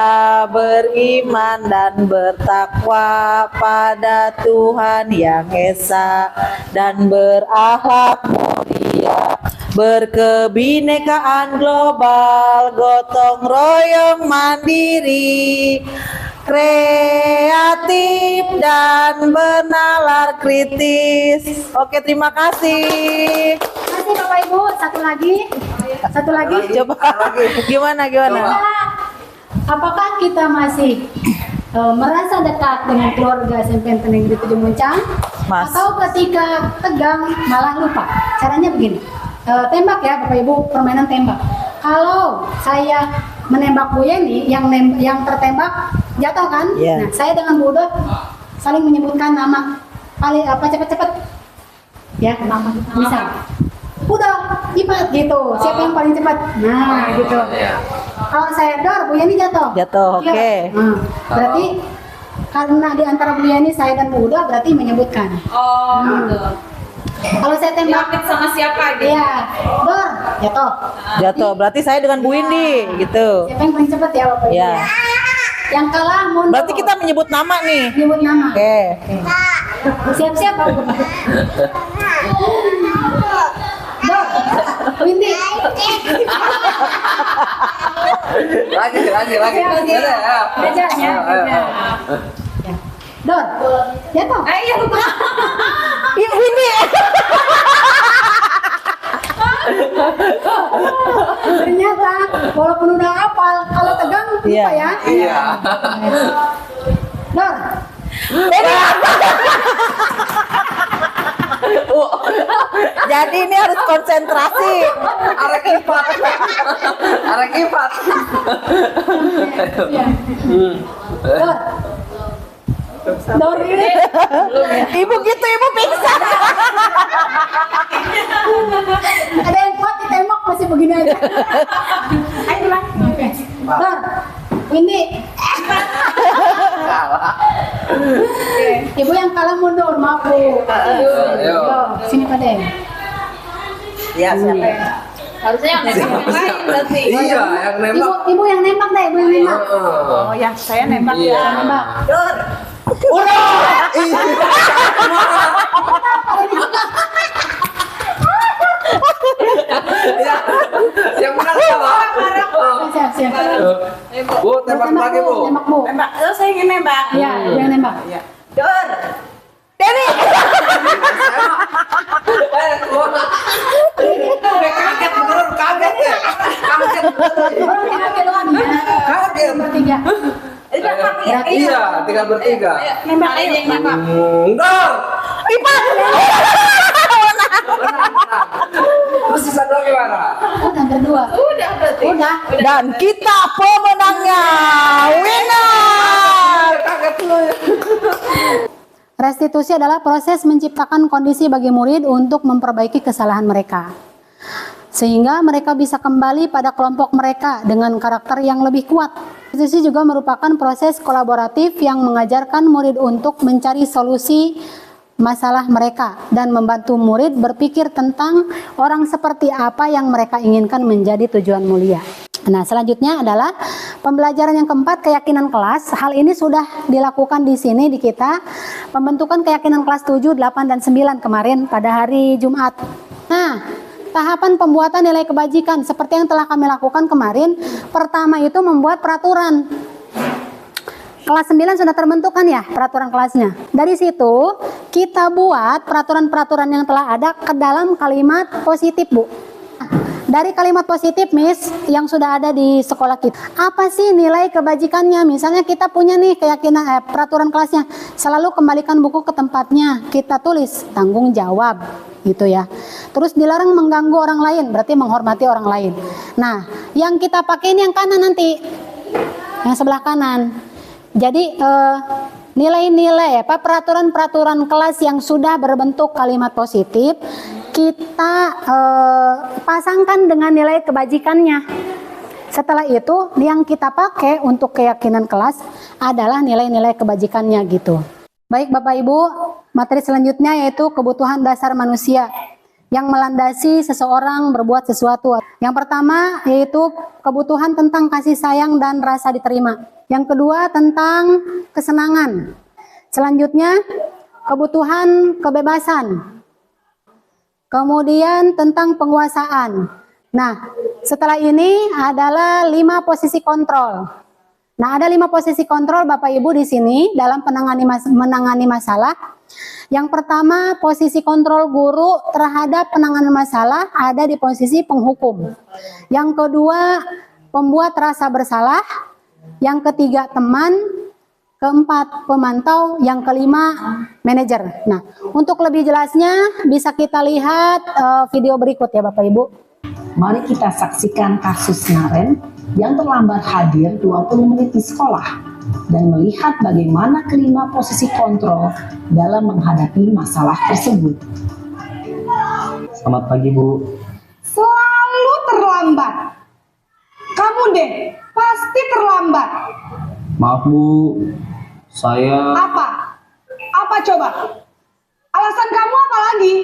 beriman dan bertakwa pada Tuhan Yang Esa dan berakhlak mulia, berkebinekaan global, gotong royong mandiri, kreatif dan bernalar kritis. Oke, terima kasih. Terima kasih Bapak Ibu. Satu lagi. Coba gimana? Apakah kita masih merasa dekat dengan keluarga SMP Negeri 7 Muncang? Mas. Atau ketika tegang malah lupa? Caranya begini. Tembak ya Bapak Ibu, permainan tembak. Kalau saya menembak Bu Yeni, yang tertembak jatuh kan? Iya. Nah, saya dengan Bu Udo saling menyebutkan nama. Cepet-cepet. Ya, bisa. Udah, cepat gitu. Siapa yang paling cepat? Nah, gitu. Kalau saya dor, Bu Yeni jatuh. Jatuh, Iya. oke. Berarti karena di antara Bu Yeni, saya dan Bu Udo berarti menyebutkan. Oh, gitu. Kalau saya tembak, Diapit sama siapa gitu? iya, dor, jatuh. Jatuh, berarti saya dengan Bu Indi gitu. Siapa yang paling cepat ya Bapak Ibu? Ya. Yang kalah mundur. Berarti kita menyebut nama nih. menyebut nama. Oke. Siap-siap Bapak Ibu. Dor, Windy. Lagi. Beja, ya, beja. Dor, jatuh. Iya lupa. Iya, Windy. Ternyata walaupun udah hafal, kalau tegang lupa Iya. ya. Iya. Dor, Jadi ini harus konsentrasi. Arek kipat. iya. Dor. Dor ini. Ibu gitu, ibu pingsan. Ada yang kuat ditembak masih begini aja. Ayo ulang. Oke. Dor. Ini. Ibu yang kalah mundur, maaf Bu. Yo, sini Pak Den. Ya, siapa ya? Harusnya yang nembak yang lain berarti. Iya, yang nembak. Ibu yang nembak deh, ibu yang nembak. Oh ya, saya nembak Iya. ya. Nembak. Iya. Yang benar apa? Siap, siap. Bu, tembak lagi, Bu. Nembak Bu. Nembak, saya ingin nembak. Iya, ibu yang nembak. Dor. Kaget beneran, kaget ya. Kaget. Orang tinggal doang ya. Kaget. Bertiga. Berarti Iya, tinggal bertiga. Nembak aja yang nembak. Enggak. Terus sisa dua gimana? udah berdua. Udah berarti. Udah. Dan kita pemenangnya, winner. Kaget lu ya. Restitusi adalah proses menciptakan kondisi bagi murid untuk memperbaiki kesalahan mereka. Sehingga mereka bisa kembali pada kelompok mereka dengan karakter yang lebih kuat. Restitusi juga merupakan proses kolaboratif yang mengajarkan murid untuk mencari solusi masalah mereka dan membantu murid berpikir tentang orang seperti apa yang mereka inginkan menjadi tujuan mulia. Nah, selanjutnya adalah pembelajaran yang keempat, keyakinan kelas. Hal ini sudah dilakukan di sini di kita. Pembentukan keyakinan kelas 7, 8, dan 9 kemarin pada hari Jumat. Nah, tahapan pembuatan nilai kebajikan seperti yang telah kami lakukan kemarin. Pertama itu membuat peraturan. Kelas 9 sudah terbentuk kan ya peraturan kelasnya. Dari situ kita buat peraturan-peraturan yang telah ada ke dalam kalimat positif, Bu. Dari kalimat positif, Miss, yang sudah ada di sekolah kita. Apa sih nilai kebajikannya? Misalnya kita punya nih keyakinan peraturan kelasnya. Selalu kembalikan buku ke tempatnya. Kita tulis tanggung jawab, gitu ya. Terus dilarang mengganggu orang lain, berarti menghormati orang lain. Nah, yang kita pakai ini yang kanan nanti. Yang sebelah kanan. Jadi nilai-nilai apa peraturan-peraturan kelas yang sudah berbentuk kalimat positif kita pasangkan dengan nilai kebajikannya. Setelah itu yang kita pakai untuk keyakinan kelas adalah nilai-nilai kebajikannya gitu. Baik Bapak Ibu, materi selanjutnya yaitu kebutuhan dasar manusia yang melandasi seseorang berbuat sesuatu. Yang pertama yaitu kebutuhan tentang kasih sayang dan rasa diterima. Yang kedua tentang kesenangan. Selanjutnya kebutuhan kebebasan. Kemudian tentang penguasaan. Nah, setelah ini adalah 5 posisi kontrol. Nah, ada 5 posisi kontrol Bapak Ibu di sini dalam menangani masalah. Yang pertama, posisi kontrol guru terhadap penanganan masalah ada di posisi penghukum. Yang kedua, pembuat rasa bersalah. Yang ketiga, teman. Keempat, pemantau. Yang kelima, manajer. Nah, untuk lebih jelasnya bisa kita lihat video berikut ya Bapak Ibu. Mari kita saksikan kasus Naren yang terlambat hadir 20 menit di sekolah dan melihat bagaimana kelima posisi kontrol dalam menghadapi masalah tersebut. Selamat pagi, Bu. Selalu terlambat. Kamu deh, pasti terlambat. Maaf, Bu. Saya Apa? Apa coba? Alasan kamu apa lagi?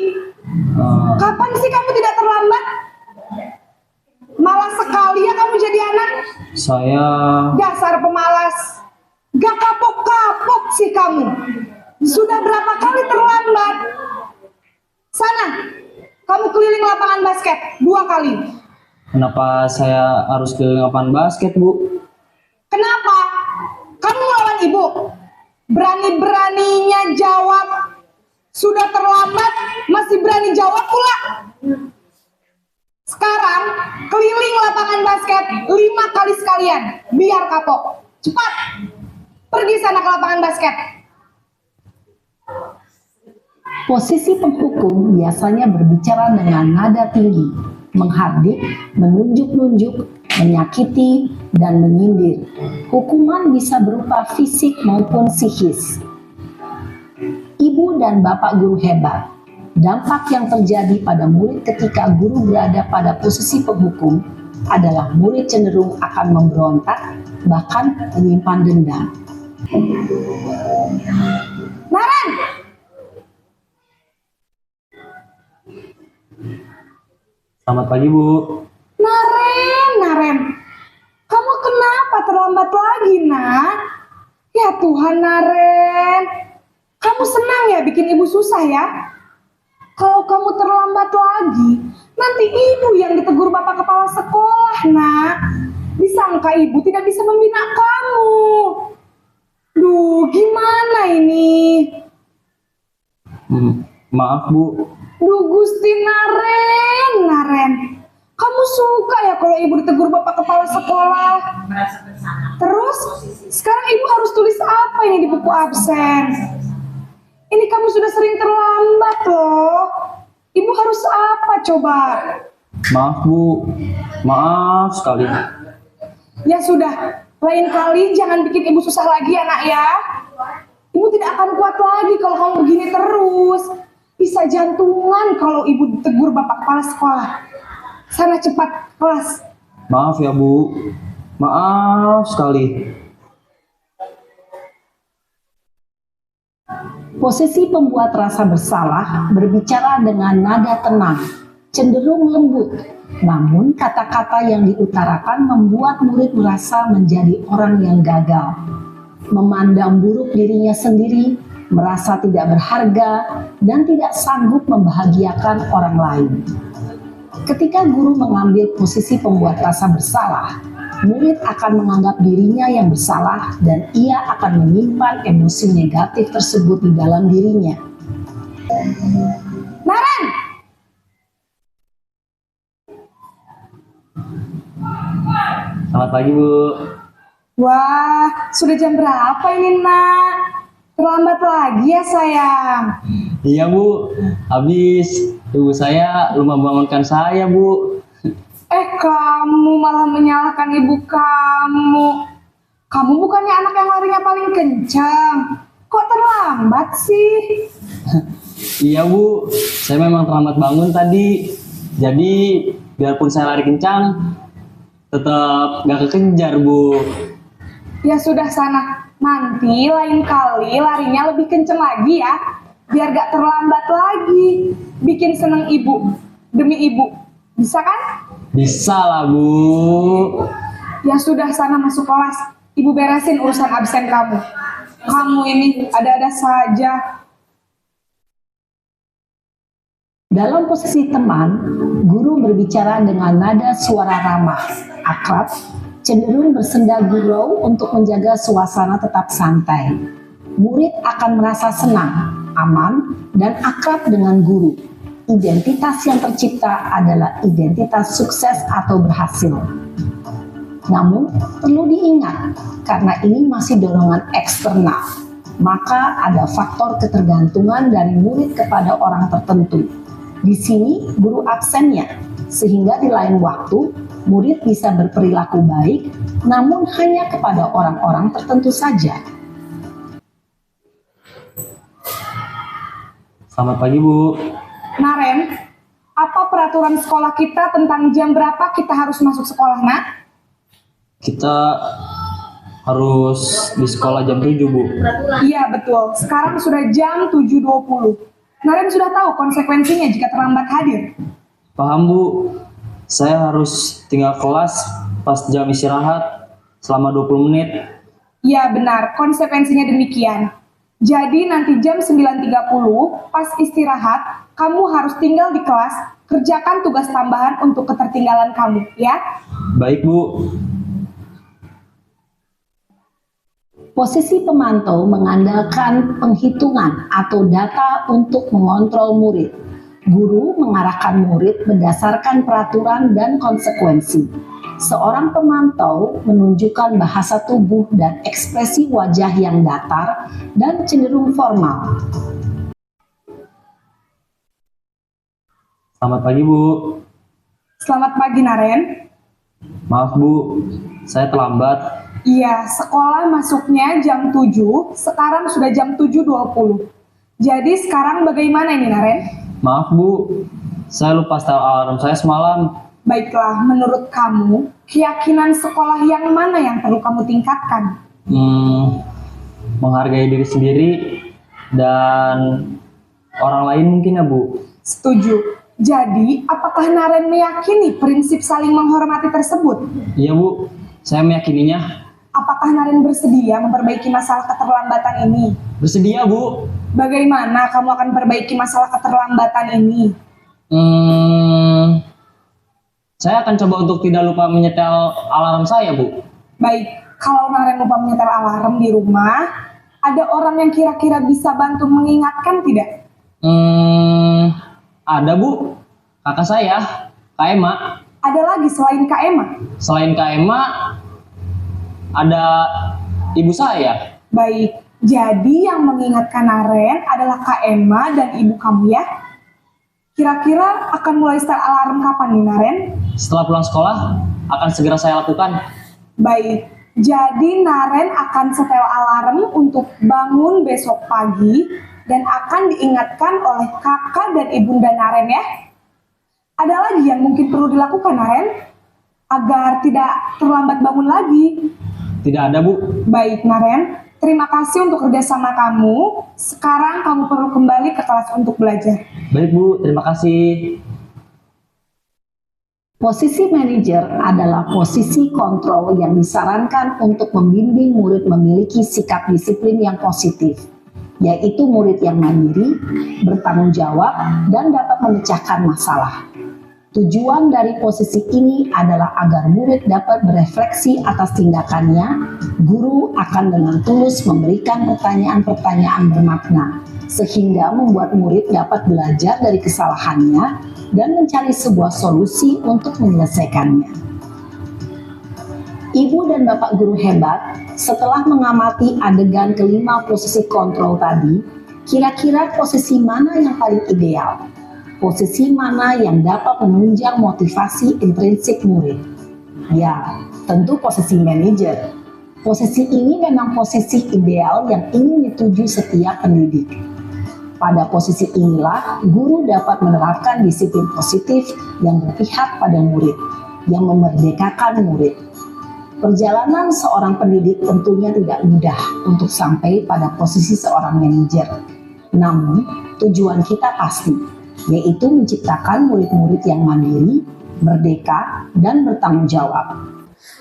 Kapan sih kamu tidak terlambat? Malas sekali ya kamu jadi anak. saya Dasar pemalas. Gak kapok-kapok sih kamu. Sudah berapa kali terlambat? Sana, kamu keliling lapangan basket 2 kali. Kenapa saya harus keliling lapangan basket, Bu? Kenapa? Kamu melawan ibu. Berani-beraninya jawab. Sudah terlambat, masih berani jawab pula. Sekarang, keliling lapangan basket 5 kali sekalian. Biar kapok. Cepat. Pergi sana ke lapangan basket. Posisi penghukum biasanya berbicara dengan nada tinggi, menghardik, menunjuk-nunjuk, menyakiti, dan menyindir. Hukuman bisa berupa fisik maupun psikis. Ibu dan bapak guru hebat. Dampak yang terjadi pada murid ketika guru berada pada posisi penghukum adalah murid cenderung akan memberontak, bahkan menyimpan dendam. Naren! Selamat pagi, Bu. Naren. Kamu kenapa terlambat lagi, nak? Ya Tuhan, Naren. Kamu senang ya bikin ibu susah ya? Kalau kamu terlambat lagi, nanti ibu yang ditegur bapak kepala sekolah, nak. Disangka ibu tidak bisa membina kamu. Duh, gimana ini? Maaf, Bu. Duh, Gusti Naren. Kamu suka ya kalau ibu ditegur bapak kepala sekolah? Terus, sekarang ibu harus tulis apa ini di buku absen? Ini kamu sudah sering terlambat loh. Ibu harus apa coba? Maaf, Bu. Maaf sekali. Ya sudah, lain kali jangan bikin ibu susah lagi ya nak ya. Ibu tidak akan kuat lagi kalau kamu begini terus. Bisa jantungan kalau ibu ditegur bapak kepala sekolah. Sana cepat kelas. Maaf ya, Bu. Maaf sekali. Posisi pembuat rasa bersalah berbicara dengan nada tenang, cenderung lembut. Namun kata-kata yang diutarakan membuat murid merasa menjadi orang yang gagal, memandang buruk dirinya sendiri, merasa tidak berharga, dan tidak sanggup membahagiakan orang lain. Ketika guru mengambil posisi pembuat rasa bersalah, murid akan menganggap dirinya yang bersalah dan ia akan menyimpan emosi negatif tersebut di dalam dirinya. Naren! Selamat pagi, Bu. Wah, sudah jam berapa ini nak? Terlambat lagi ya sayang. Iya, Bu. Habis ibu saya lupa bangunkan saya, Bu. Kamu malah menyalahkan ibu kamu. Kamu bukannya anak yang larinya paling kencang. sih? Iya Bu, saya memang terlambat bangun tadi. Jadi biarpun saya lari kencang, tetap gak kekejar Bu. Ya sudah sana, nanti lain kali larinya lebih kenceng lagi ya, biar gak terlambat lagi. Bikin seneng ibu, demi ibu. Bisa kan? Bisa lah Bu. Ya sudah sana masuk kelas, ibu beresin urusan absen kamu. Kamu ini ada-ada saja. Dalam posisi teman, guru berbicara dengan nada suara ramah, akrab, cenderung bersenda gurau untuk menjaga suasana tetap santai. Murid akan merasa senang, aman, dan akrab dengan guru. Identitas yang tercipta adalah identitas sukses atau berhasil. Namun, perlu diingat, karena ini masih dorongan eksternal, maka ada faktor ketergantungan dari murid kepada orang tertentu. Di sini, guru absennya, sehingga di lain waktu, murid bisa berperilaku baik, namun hanya kepada orang-orang tertentu saja. Selamat pagi Bu. Naren, apa peraturan sekolah kita tentang jam berapa kita harus masuk sekolah, nak? Kita harus di sekolah jam 7 Bu. Iya betul, sekarang sudah jam 7.20. Naren sudah tahu konsekuensinya jika terlambat hadir. Paham Bu, saya harus tinggal kelas pas jam istirahat selama 20 menit. Iya benar, konsekuensinya demikian. Jadi nanti jam 9.30 pas istirahat, kamu harus tinggal di kelas, kerjakan tugas tambahan untuk ketertinggalan kamu, ya. Baik Bu. Posisi pemantau mengandalkan penghitungan atau data untuk mengontrol murid. Guru mengarahkan murid berdasarkan peraturan dan konsekuensi. Seorang pemantau menunjukkan bahasa tubuh dan ekspresi wajah yang datar dan cenderung formal. Selamat pagi Bu. Selamat pagi, Naren. Maaf Bu, saya terlambat. Iya, sekolah masuknya jam 7, sekarang sudah jam 7.20. Jadi sekarang bagaimana ini, Naren? Maaf Bu, saya lupa setel alarm saya semalam. Baiklah, menurut kamu, keyakinan sekolah yang mana yang perlu kamu tingkatkan? Menghargai diri sendiri dan orang lain mungkin ya Bu. Setuju. Jadi, apakah Naren meyakini prinsip saling menghormati tersebut? Iya Bu, saya meyakininya. Apakah Naren bersedia memperbaiki masalah keterlambatan ini? Bersedia Bu. Bagaimana kamu akan perbaiki masalah keterlambatan ini? Saya akan coba untuk tidak lupa menyetel alarm saya Bu. Baik, kalau Naren lupa menyetel alarm di rumah, ada orang yang kira-kira bisa bantu mengingatkan tidak? Ada Bu, kakak saya, Kak Emma. Ada lagi selain Kak Emma? Selain Kak Emma, ada ibu saya. Baik, jadi yang mengingatkan Naren adalah Kak Emma dan ibu kamu ya? Kira-kira akan mulai setel alarm kapan nih, Naren? Setelah pulang sekolah, akan segera saya lakukan. Baik, jadi Naren akan setel alarm untuk bangun besok pagi dan akan diingatkan oleh kakak dan ibunda Naren ya. Ada lagi yang mungkin perlu dilakukan, Naren? Agar tidak terlambat bangun lagi. Tidak ada Bu. Baik, Naren. Terima kasih untuk kerjasama kamu. Sekarang kamu perlu kembali ke kelas untuk belajar. Baik Bu, terima kasih. Posisi manajer adalah posisi kontrol yang disarankan untuk membimbing murid memiliki sikap disiplin yang positif, yaitu murid yang mandiri, bertanggung jawab, dan dapat memecahkan masalah. Tujuan dari posisi ini adalah agar murid dapat berefleksi atas tindakannya. Guru akan dengan tulus memberikan pertanyaan-pertanyaan bermakna, sehingga membuat murid dapat belajar dari kesalahannya dan mencari sebuah solusi untuk menyelesaikannya. Ibu dan Bapak guru hebat, setelah mengamati adegan kelima posisi kontrol tadi, kira-kira posisi mana yang paling ideal? Posisi mana yang dapat menunjang motivasi intrinsik murid? Ya, tentu posisi manajer. Posisi ini memang posisi ideal yang ingin dituju setiap pendidik. Pada posisi inilah, guru dapat menerapkan disiplin positif yang berpihak pada murid, yang memerdekakan murid. Perjalanan seorang pendidik tentunya tidak mudah untuk sampai pada posisi seorang manajer. Namun, tujuan kita pasti, yaitu menciptakan murid-murid yang mandiri, merdeka, dan bertanggung jawab.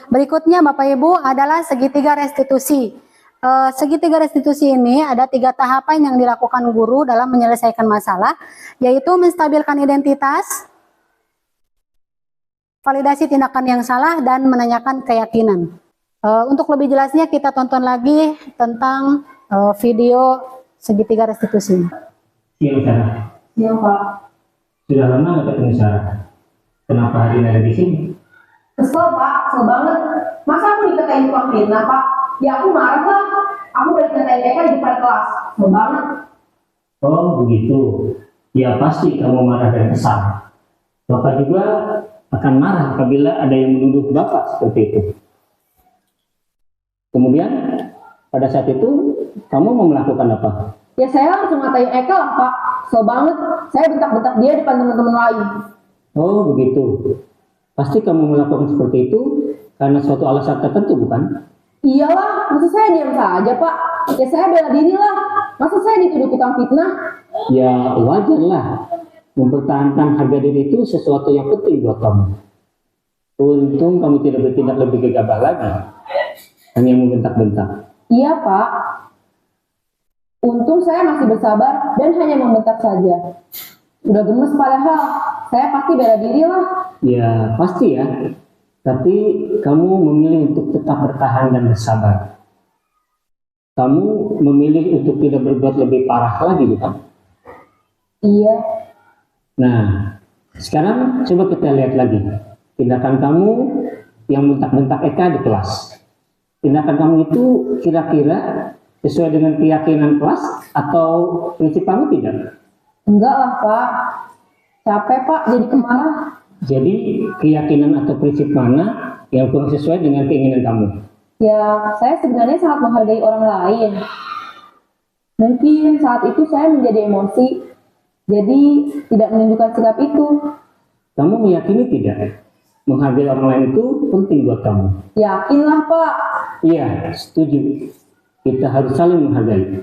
Berikutnya Bapak Ibu adalah segitiga restitusi. Segitiga restitusi ini ada 3 tahapan yang dilakukan guru dalam menyelesaikan masalah, yaitu menstabilkan identitas, validasi tindakan yang salah, dan menanyakan keyakinan. Untuk lebih jelasnya kita tonton lagi tentang video segitiga restitusi. Siang Sarah. Iya Pak. Sudah lama nggak ketemu Sarah. Kenapa hari ini ada di sini? Kesel Pak, kesel banget. Masa aku dikatain tukang fitnah Pak? Ya aku marah lah. Aku udah dikatain Eka di depan kelas. Kesel banget. Oh begitu. Ya pasti kamu marah dan kesal. Bapak juga akan marah apabila ada yang menuduh Bapak seperti itu. Kemudian pada saat itu kamu mau melakukan apa? Ya saya harus ngatain Eka lah Pak. Kesel banget. Saya bentak-bentak dia depan teman-teman lain. Oh begitu. Pasti kamu melakukan seperti itu karena suatu alasan tertentu, bukan? Iyalah, masa saya diam saja Pak? Ya saya bela diri lah. Masa saya dituduh tukang fitnah? Ya wajarlah. Mempertahankan harga diri itu sesuatu yang penting buat kamu. Untung kamu tidak bertindak lebih gegabah lagi. Hanya membentak-bentak. Iya Pak. Untung saya masih bersabar dan hanya membentak saja. Udah gemes padahal. Saya pasti bela diri lah. Ya pasti ya. Tapi kamu memilih untuk tetap bertahan dan bersabar. Kamu memilih untuk tidak berbuat lebih parah lagi, bukan? Iya. Nah, sekarang coba kita lihat lagi tindakan kamu yang bentak-bentak Eka di kelas. Tindakan kamu itu kira-kira sesuai dengan keyakinan kelas atau prinsip kamu tidak? Enggak lah Pak. Capek Pak jadi kemarah. Jadi keyakinan atau prinsip mana yang kurang sesuai dengan keinginan kamu? Ya, saya sebenarnya sangat menghargai orang lain. Mungkin saat itu saya menjadi emosi, jadi tidak menunjukkan sikap itu. Kamu meyakini tidak? Menghargai orang lain itu penting buat kamu. Yakinlah Pak. Iya, setuju. Kita harus saling menghargai.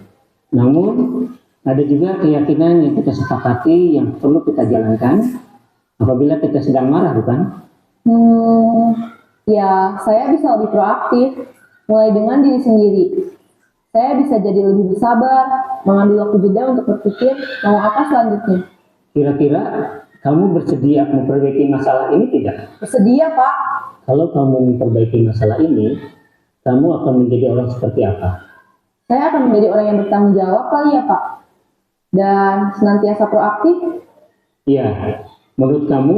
Namun, ada juga keyakinan yang kita sepakati yang perlu kita jalankan apabila kita sedang marah, bukan? Ya, saya bisa lebih proaktif, mulai dengan diri sendiri. Saya bisa jadi lebih bersabar, mengambil waktu jeda untuk berpikir mau apa selanjutnya. Kira-kira kamu bersedia memperbaiki masalah ini tidak? Bersedia, Pak. Kalau kamu memperbaiki masalah ini, kamu akan menjadi orang seperti apa? Saya akan menjadi orang yang bertanggung jawab kali ya, Pak. Dan senantiasa proaktif. Iya. Menurut kamu,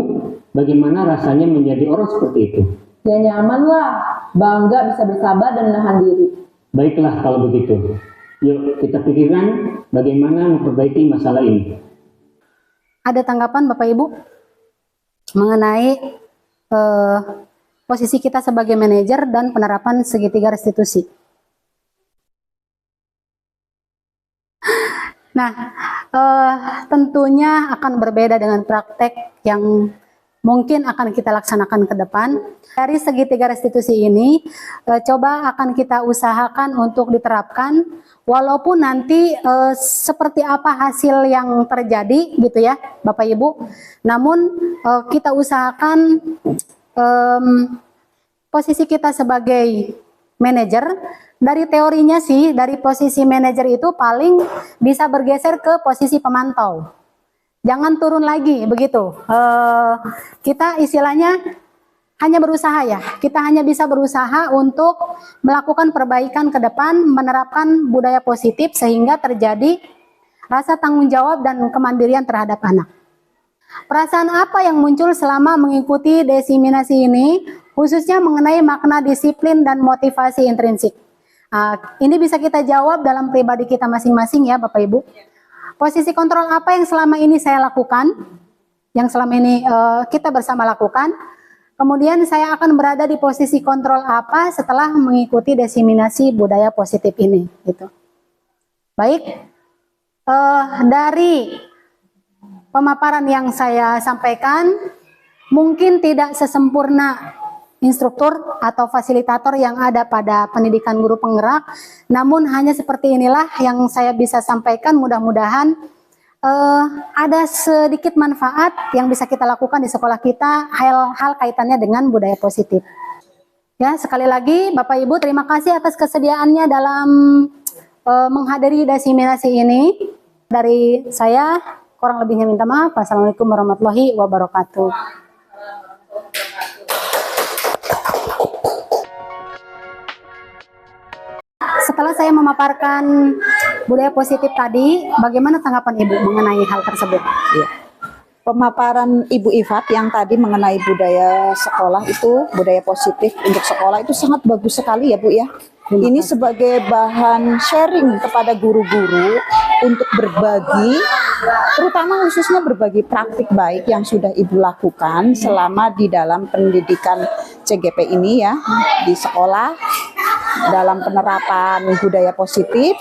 bagaimana rasanya menjadi orang seperti itu? Ya nyaman lah, bangga bisa bersabar dan menahan diri. Baiklah kalau begitu. Yuk kita pikirkan bagaimana memperbaiki masalah ini. Ada tanggapan Bapak Ibu mengenai posisi kita sebagai manajer dan penerapan segitiga restitusi? Nah, tentunya akan berbeda dengan praktek yang mungkin akan kita laksanakan ke depan. Dari segitiga restitusi ini, coba akan kita usahakan untuk diterapkan, walaupun nanti seperti apa hasil yang terjadi gitu ya Bapak Ibu. Namun kita usahakan posisi kita sebagai manajer, dari teorinya sih, dari posisi manajer itu paling bisa bergeser ke posisi pemantau. Jangan turun lagi begitu. Kita istilahnya hanya berusaha ya. Kita hanya bisa berusaha untuk melakukan perbaikan ke depan, menerapkan budaya positif sehingga terjadi rasa tanggung jawab dan kemandirian terhadap anak. Perasaan apa yang muncul selama mengikuti desiminasi ini, khususnya mengenai makna disiplin dan motivasi intrinsik? Ini bisa kita jawab dalam pribadi kita masing-masing ya Bapak Ibu. Posisi kontrol apa yang selama ini saya lakukan, yang selama ini kita bersama lakukan, Kemudian saya akan berada di posisi kontrol apa setelah mengikuti diseminasi budaya positif ini, gitu. Baik, dari pemaparan yang saya sampaikan mungkin tidak sesempurna instruktur atau fasilitator yang ada pada pendidikan guru penggerak, namun hanya seperti inilah yang saya bisa sampaikan. Mudah-mudahan ada sedikit manfaat yang bisa kita lakukan di sekolah kita, hal-hal kaitannya dengan budaya positif. Ya, sekali lagi Bapak Ibu, terima kasih atas kesediaannya dalam menghadiri diseminasi ini. Dari saya kurang lebihnya minta maaf. Wassalamualaikum warahmatullahi wabarakatuh. Setelah saya memaparkan budaya positif tadi, bagaimana tanggapan Ibu mengenai hal tersebut? Ya. Pemaparan Ibu Ifat yang tadi mengenai budaya sekolah itu, budaya positif untuk sekolah itu sangat bagus sekali ya Bu ya. Ini sebagai bahan sharing kepada guru-guru untuk berbagi, terutama khususnya berbagi praktik baik yang sudah Ibu lakukan selama di dalam pendidikan CGP ini ya, di sekolah, dalam penerapan budaya positif.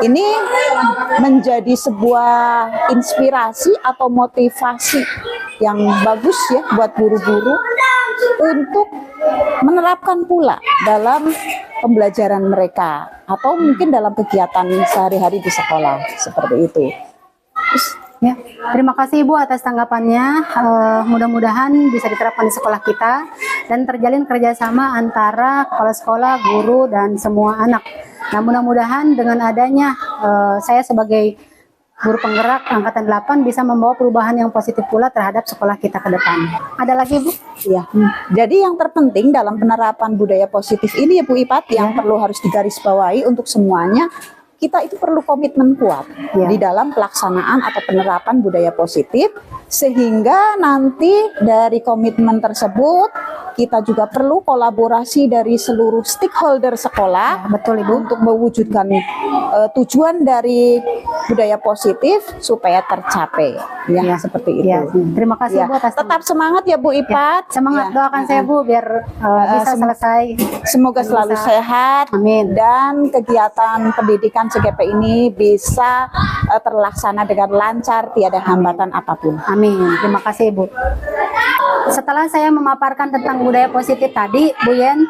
Ini menjadi sebuah inspirasi atau motivasi yang bagus ya buat guru-guru untuk menerapkan pula dalam pembelajaran mereka atau mungkin dalam kegiatan sehari-hari di sekolah seperti itu. Ya, terima kasih Ibu atas tanggapannya. Mudah-mudahan bisa diterapkan di sekolah kita dan terjalin kerjasama antara kepala sekolah, guru, dan semua anak. Nah, mudah-mudahan dengan adanya saya sebagai guru penggerak angkatan 8 bisa membawa perubahan yang positif pula terhadap sekolah kita ke depan. Ada lagi Bu? Ya. Jadi yang terpenting dalam penerapan budaya positif ini ya Bu Ipat, yang perlu harus digarisbawahi untuk semuanya, kita itu perlu komitmen kuat di dalam pelaksanaan atau penerapan budaya positif, sehingga nanti dari komitmen tersebut kita juga perlu kolaborasi dari seluruh stakeholder sekolah, betul Ibu, untuk mewujudkan tujuan dari budaya positif supaya tercapai ya, seperti itu. Ya. Terima kasih Bu atas Tetap semangat ya Bu Ipat. Semangat, doakan saya Bu biar bisa selesai. Semoga selalu sehat. Amin. Dan kegiatan pendidikan CGP ini bisa terlaksana dengan lancar, tiada hambatan apapun. Amin. Terima kasih Bu. Setelah saya memaparkan tentang budaya positif tadi, Bu Yen,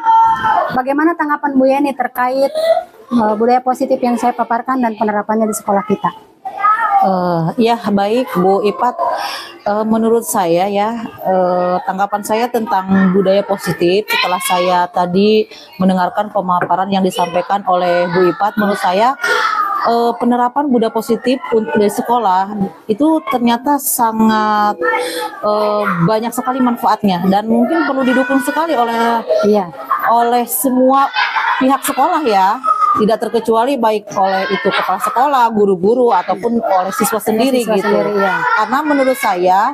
bagaimana tanggapan Bu Yeni terkait budaya positif yang saya paparkan dan penerapannya di sekolah kita? Ya baik Bu Ipat, menurut saya ya tanggapan saya tentang budaya positif setelah saya tadi mendengarkan pemaparan yang disampaikan oleh Bu Ipat, menurut saya penerapan budaya positif di sekolah itu ternyata sangat banyak sekali manfaatnya dan mungkin perlu didukung sekali oleh semua pihak sekolah ya. Tidak terkecuali baik oleh itu kepala sekolah, guru-guru ataupun oleh siswa sendiri Karena menurut saya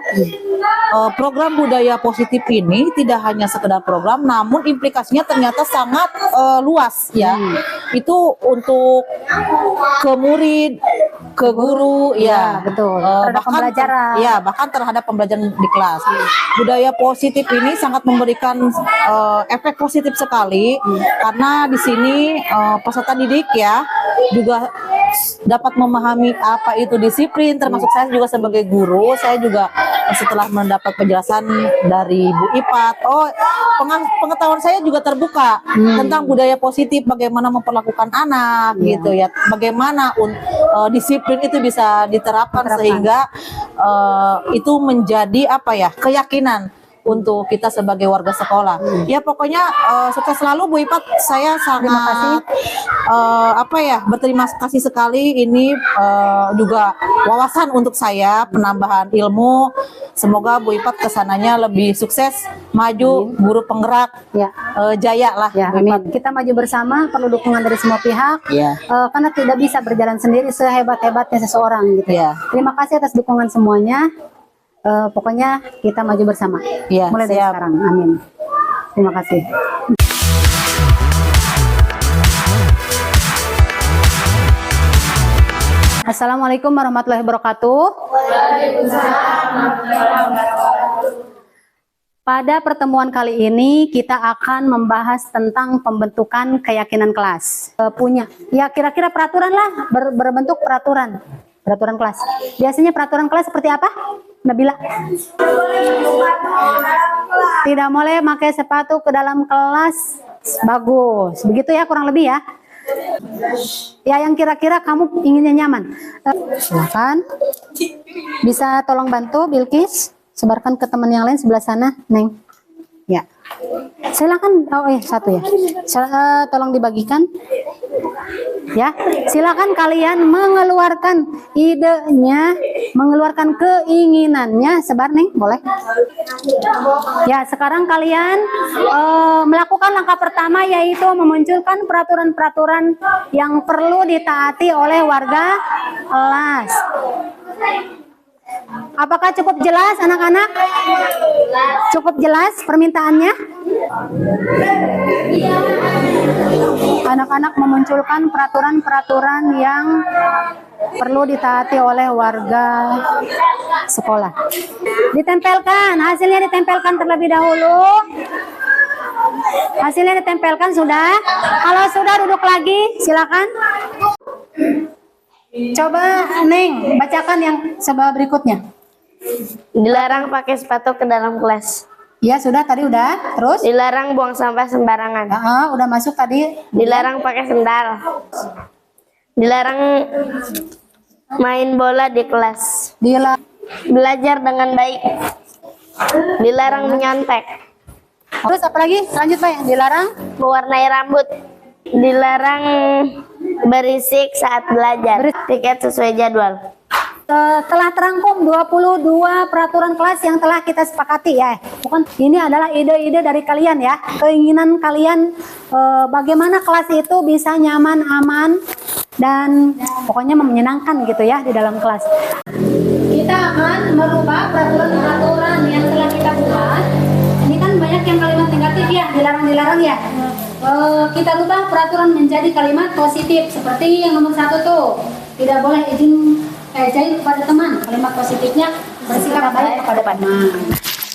program budaya positif ini tidak hanya sekedar program, namun implikasinya ternyata sangat luas ya. Itu untuk ke murid, ke guru betul. Terhadap pembelajaran. Bahkan terhadap pembelajaran di kelas. Budaya positif ini sangat memberikan efek positif sekali karena di sini peserta didik ya juga dapat memahami apa itu disiplin, termasuk saya juga sebagai guru, saya juga setelah mendapat penjelasan dari Bu Ipat, pengetahuan saya juga terbuka tentang budaya positif, bagaimana memperlakukan anak gitu ya, bagaimana disiplin itu bisa diterapkan sehingga itu menjadi keyakinan untuk kita sebagai warga sekolah. Ya pokoknya sukses selalu Bu Ipat. Saya sangat berterima kasih sekali. Ini juga wawasan untuk saya, penambahan ilmu. Semoga Bu Ipat kesananya lebih sukses, maju, guru penggerak, jaya lah. Ya, amin. Kita maju bersama, perlu dukungan dari semua pihak. Karena tidak bisa berjalan sendiri sehebat-hebatnya seseorang gitu. Terima kasih atas dukungan semuanya. Pokoknya kita maju bersama. Mulai dari sekarang. Amin. Terima kasih. Assalamualaikum warahmatullahi wabarakatuh. Waalaikumsalam warahmatullahi wabarakatuh. Pada pertemuan kali ini kita akan membahas tentang pembentukan keyakinan kelas. Ya kira-kira peraturan lah, berbentuk peraturan kelas. Biasanya peraturan kelas seperti apa, Nabila? Tidak boleh pakai sepatu ke dalam kelas. Bagus, begitu ya kurang lebih ya. Ya yang kira-kira kamu inginnya nyaman. Silakan. Bisa tolong bantu Bilkis, sebarkan ke teman yang lain sebelah sana, Neng. Ya. Silakan. Oh satu ya. Tolong dibagikan. Ya, silakan kalian mengeluarkan idenya, mengeluarkan keinginannya. Sebar, Neng, boleh? Ya, sekarang kalian melakukan langkah pertama, yaitu memunculkan peraturan-peraturan yang perlu ditaati oleh warga kelas. Apakah cukup jelas, anak-anak? Cukup jelas permintaannya? Anak-anak memunculkan peraturan-peraturan yang perlu ditaati oleh warga sekolah. Ditempelkan, hasilnya ditempelkan terlebih dahulu. Hasilnya ditempelkan sudah. Kalau sudah duduk lagi, silakan. Coba Neng bacakan yang sebelah berikutnya. Dilarang pakai sepatu ke dalam kelas. Ya sudah, tadi udah. Terus? Dilarang buang sampah sembarangan. Udah masuk tadi. Dilarang pakai sendal. Dilarang main bola di kelas. Belajar dengan baik. Dilarang menyontek. Terus apa lagi? Lanjut Pak. Dilarang mewarnai rambut. Dilarang berisik saat belajar. Tiket sesuai jadwal. Telah terangkum 22 peraturan kelas yang telah kita sepakati ya. Bukan, ini adalah ide-ide dari kalian ya. Keinginan kalian bagaimana kelas itu bisa nyaman, aman, dan pokoknya menyenangkan gitu ya di dalam kelas. Kita akan merubah peraturan-peraturan yang telah kita buat. Ini kan banyak yang kalimat negatif ya, dilarang-dilarang ya. Kita rubah peraturan menjadi kalimat positif seperti yang nomor 1 tuh, tidak boleh jahil kepada teman. Kalimat positifnya bersikap baik kepada teman.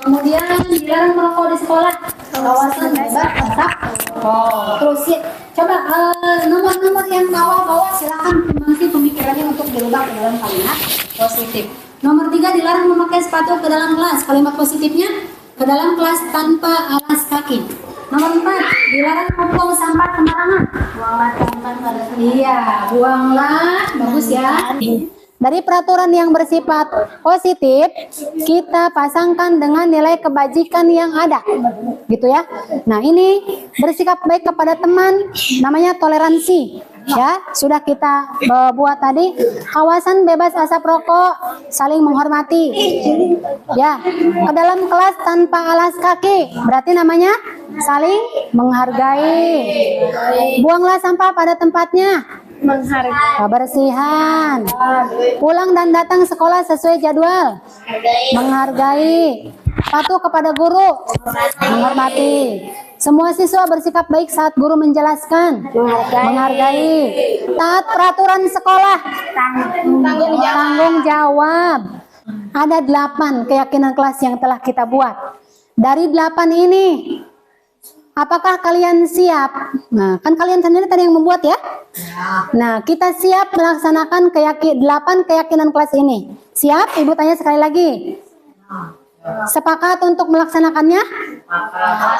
Kemudian dilarang merokok di sekolah, kawasan bebas asap. Terus ya, coba nomor-nomor yang bawah silakan masih pemikirannya untuk dirubah ke dalam kalimat positif. Nomor 3, dilarang memakai sepatu ke dalam kelas. Kalimat positifnya ke dalam kelas tanpa alas kaki. Nomor 4, dilarang membuang sampah sembarangan. Buanglah sampah pada Iya, buanglah. Bagus ya. Dari peraturan yang bersifat positif, kita pasangkan dengan nilai kebajikan yang ada. Gitu ya. Nah, ini bersikap baik kepada teman, namanya toleransi. Ya, sudah kita buat tadi. Kawasan bebas asap rokok, saling menghormati. Ya, ke dalam kelas tanpa alas kaki, berarti namanya saling menghargai. Buanglah sampah pada tempatnya, menghargai. Kebersihan. Pulang dan datang sekolah sesuai jadwal, menghargai. Patuh kepada guru, menghormati. Semua siswa bersikap baik saat guru menjelaskan, menghargai. Taat peraturan sekolah, tanggung jawab. Ada 8 keyakinan kelas yang telah kita buat. Dari 8 ini, apakah kalian siap? Nah, kan kalian sendiri tadi yang membuat ya. Nah, kita siap melaksanakan 8 keyakinan kelas ini. Siap? Ibu tanya sekali lagi. Sepakat untuk melaksanakannya?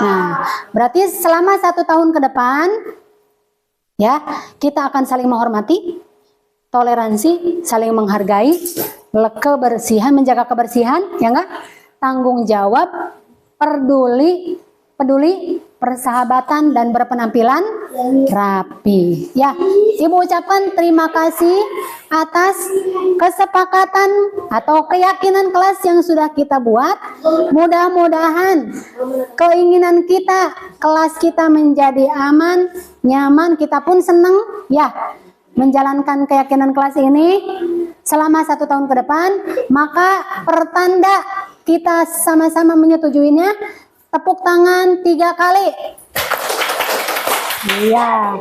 Nah, berarti selama 1 tahun ke depan, ya, kita akan saling menghormati, toleransi, saling menghargai, kebersihan, menjaga kebersihan, ya enggak? Tanggung jawab, peduli, persahabatan, dan berpenampilan rapi. Ya, Ibu ucapkan terima kasih atas kesepakatan atau keyakinan kelas yang sudah kita buat. Mudah-mudahan keinginan kita, kelas kita menjadi aman, nyaman, kita pun senang ya menjalankan keyakinan kelas ini selama 1 tahun ke depan. Maka pertanda kita sama-sama menyetujuinya, tepuk tangan 3 kali. Iya.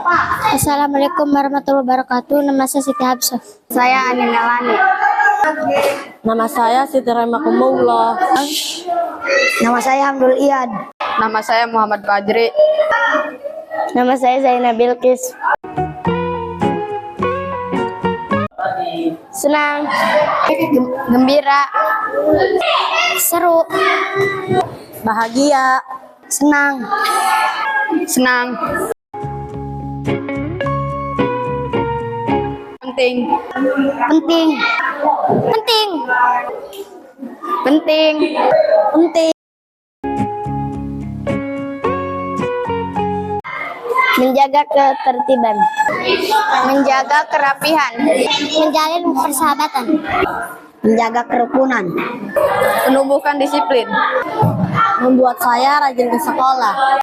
Pak. Assalamualaikum warahmatullahi wabarakatuh. Nama saya Siti Habsah. Saya Ani Melani. Nama saya Siti Rahmakumullah. Nama saya Hamdul Iyad. Nama saya Muhammad Fajri. Nama saya Zainab Bilqis. Senang, gembira, seru, bahagia, senang, penting, menjaga ketertiban, menjaga kerapihan, menjalin persahabatan, menjaga kerukunan, Menumbuhkan disiplin. membuat saya rajin ke sekolah,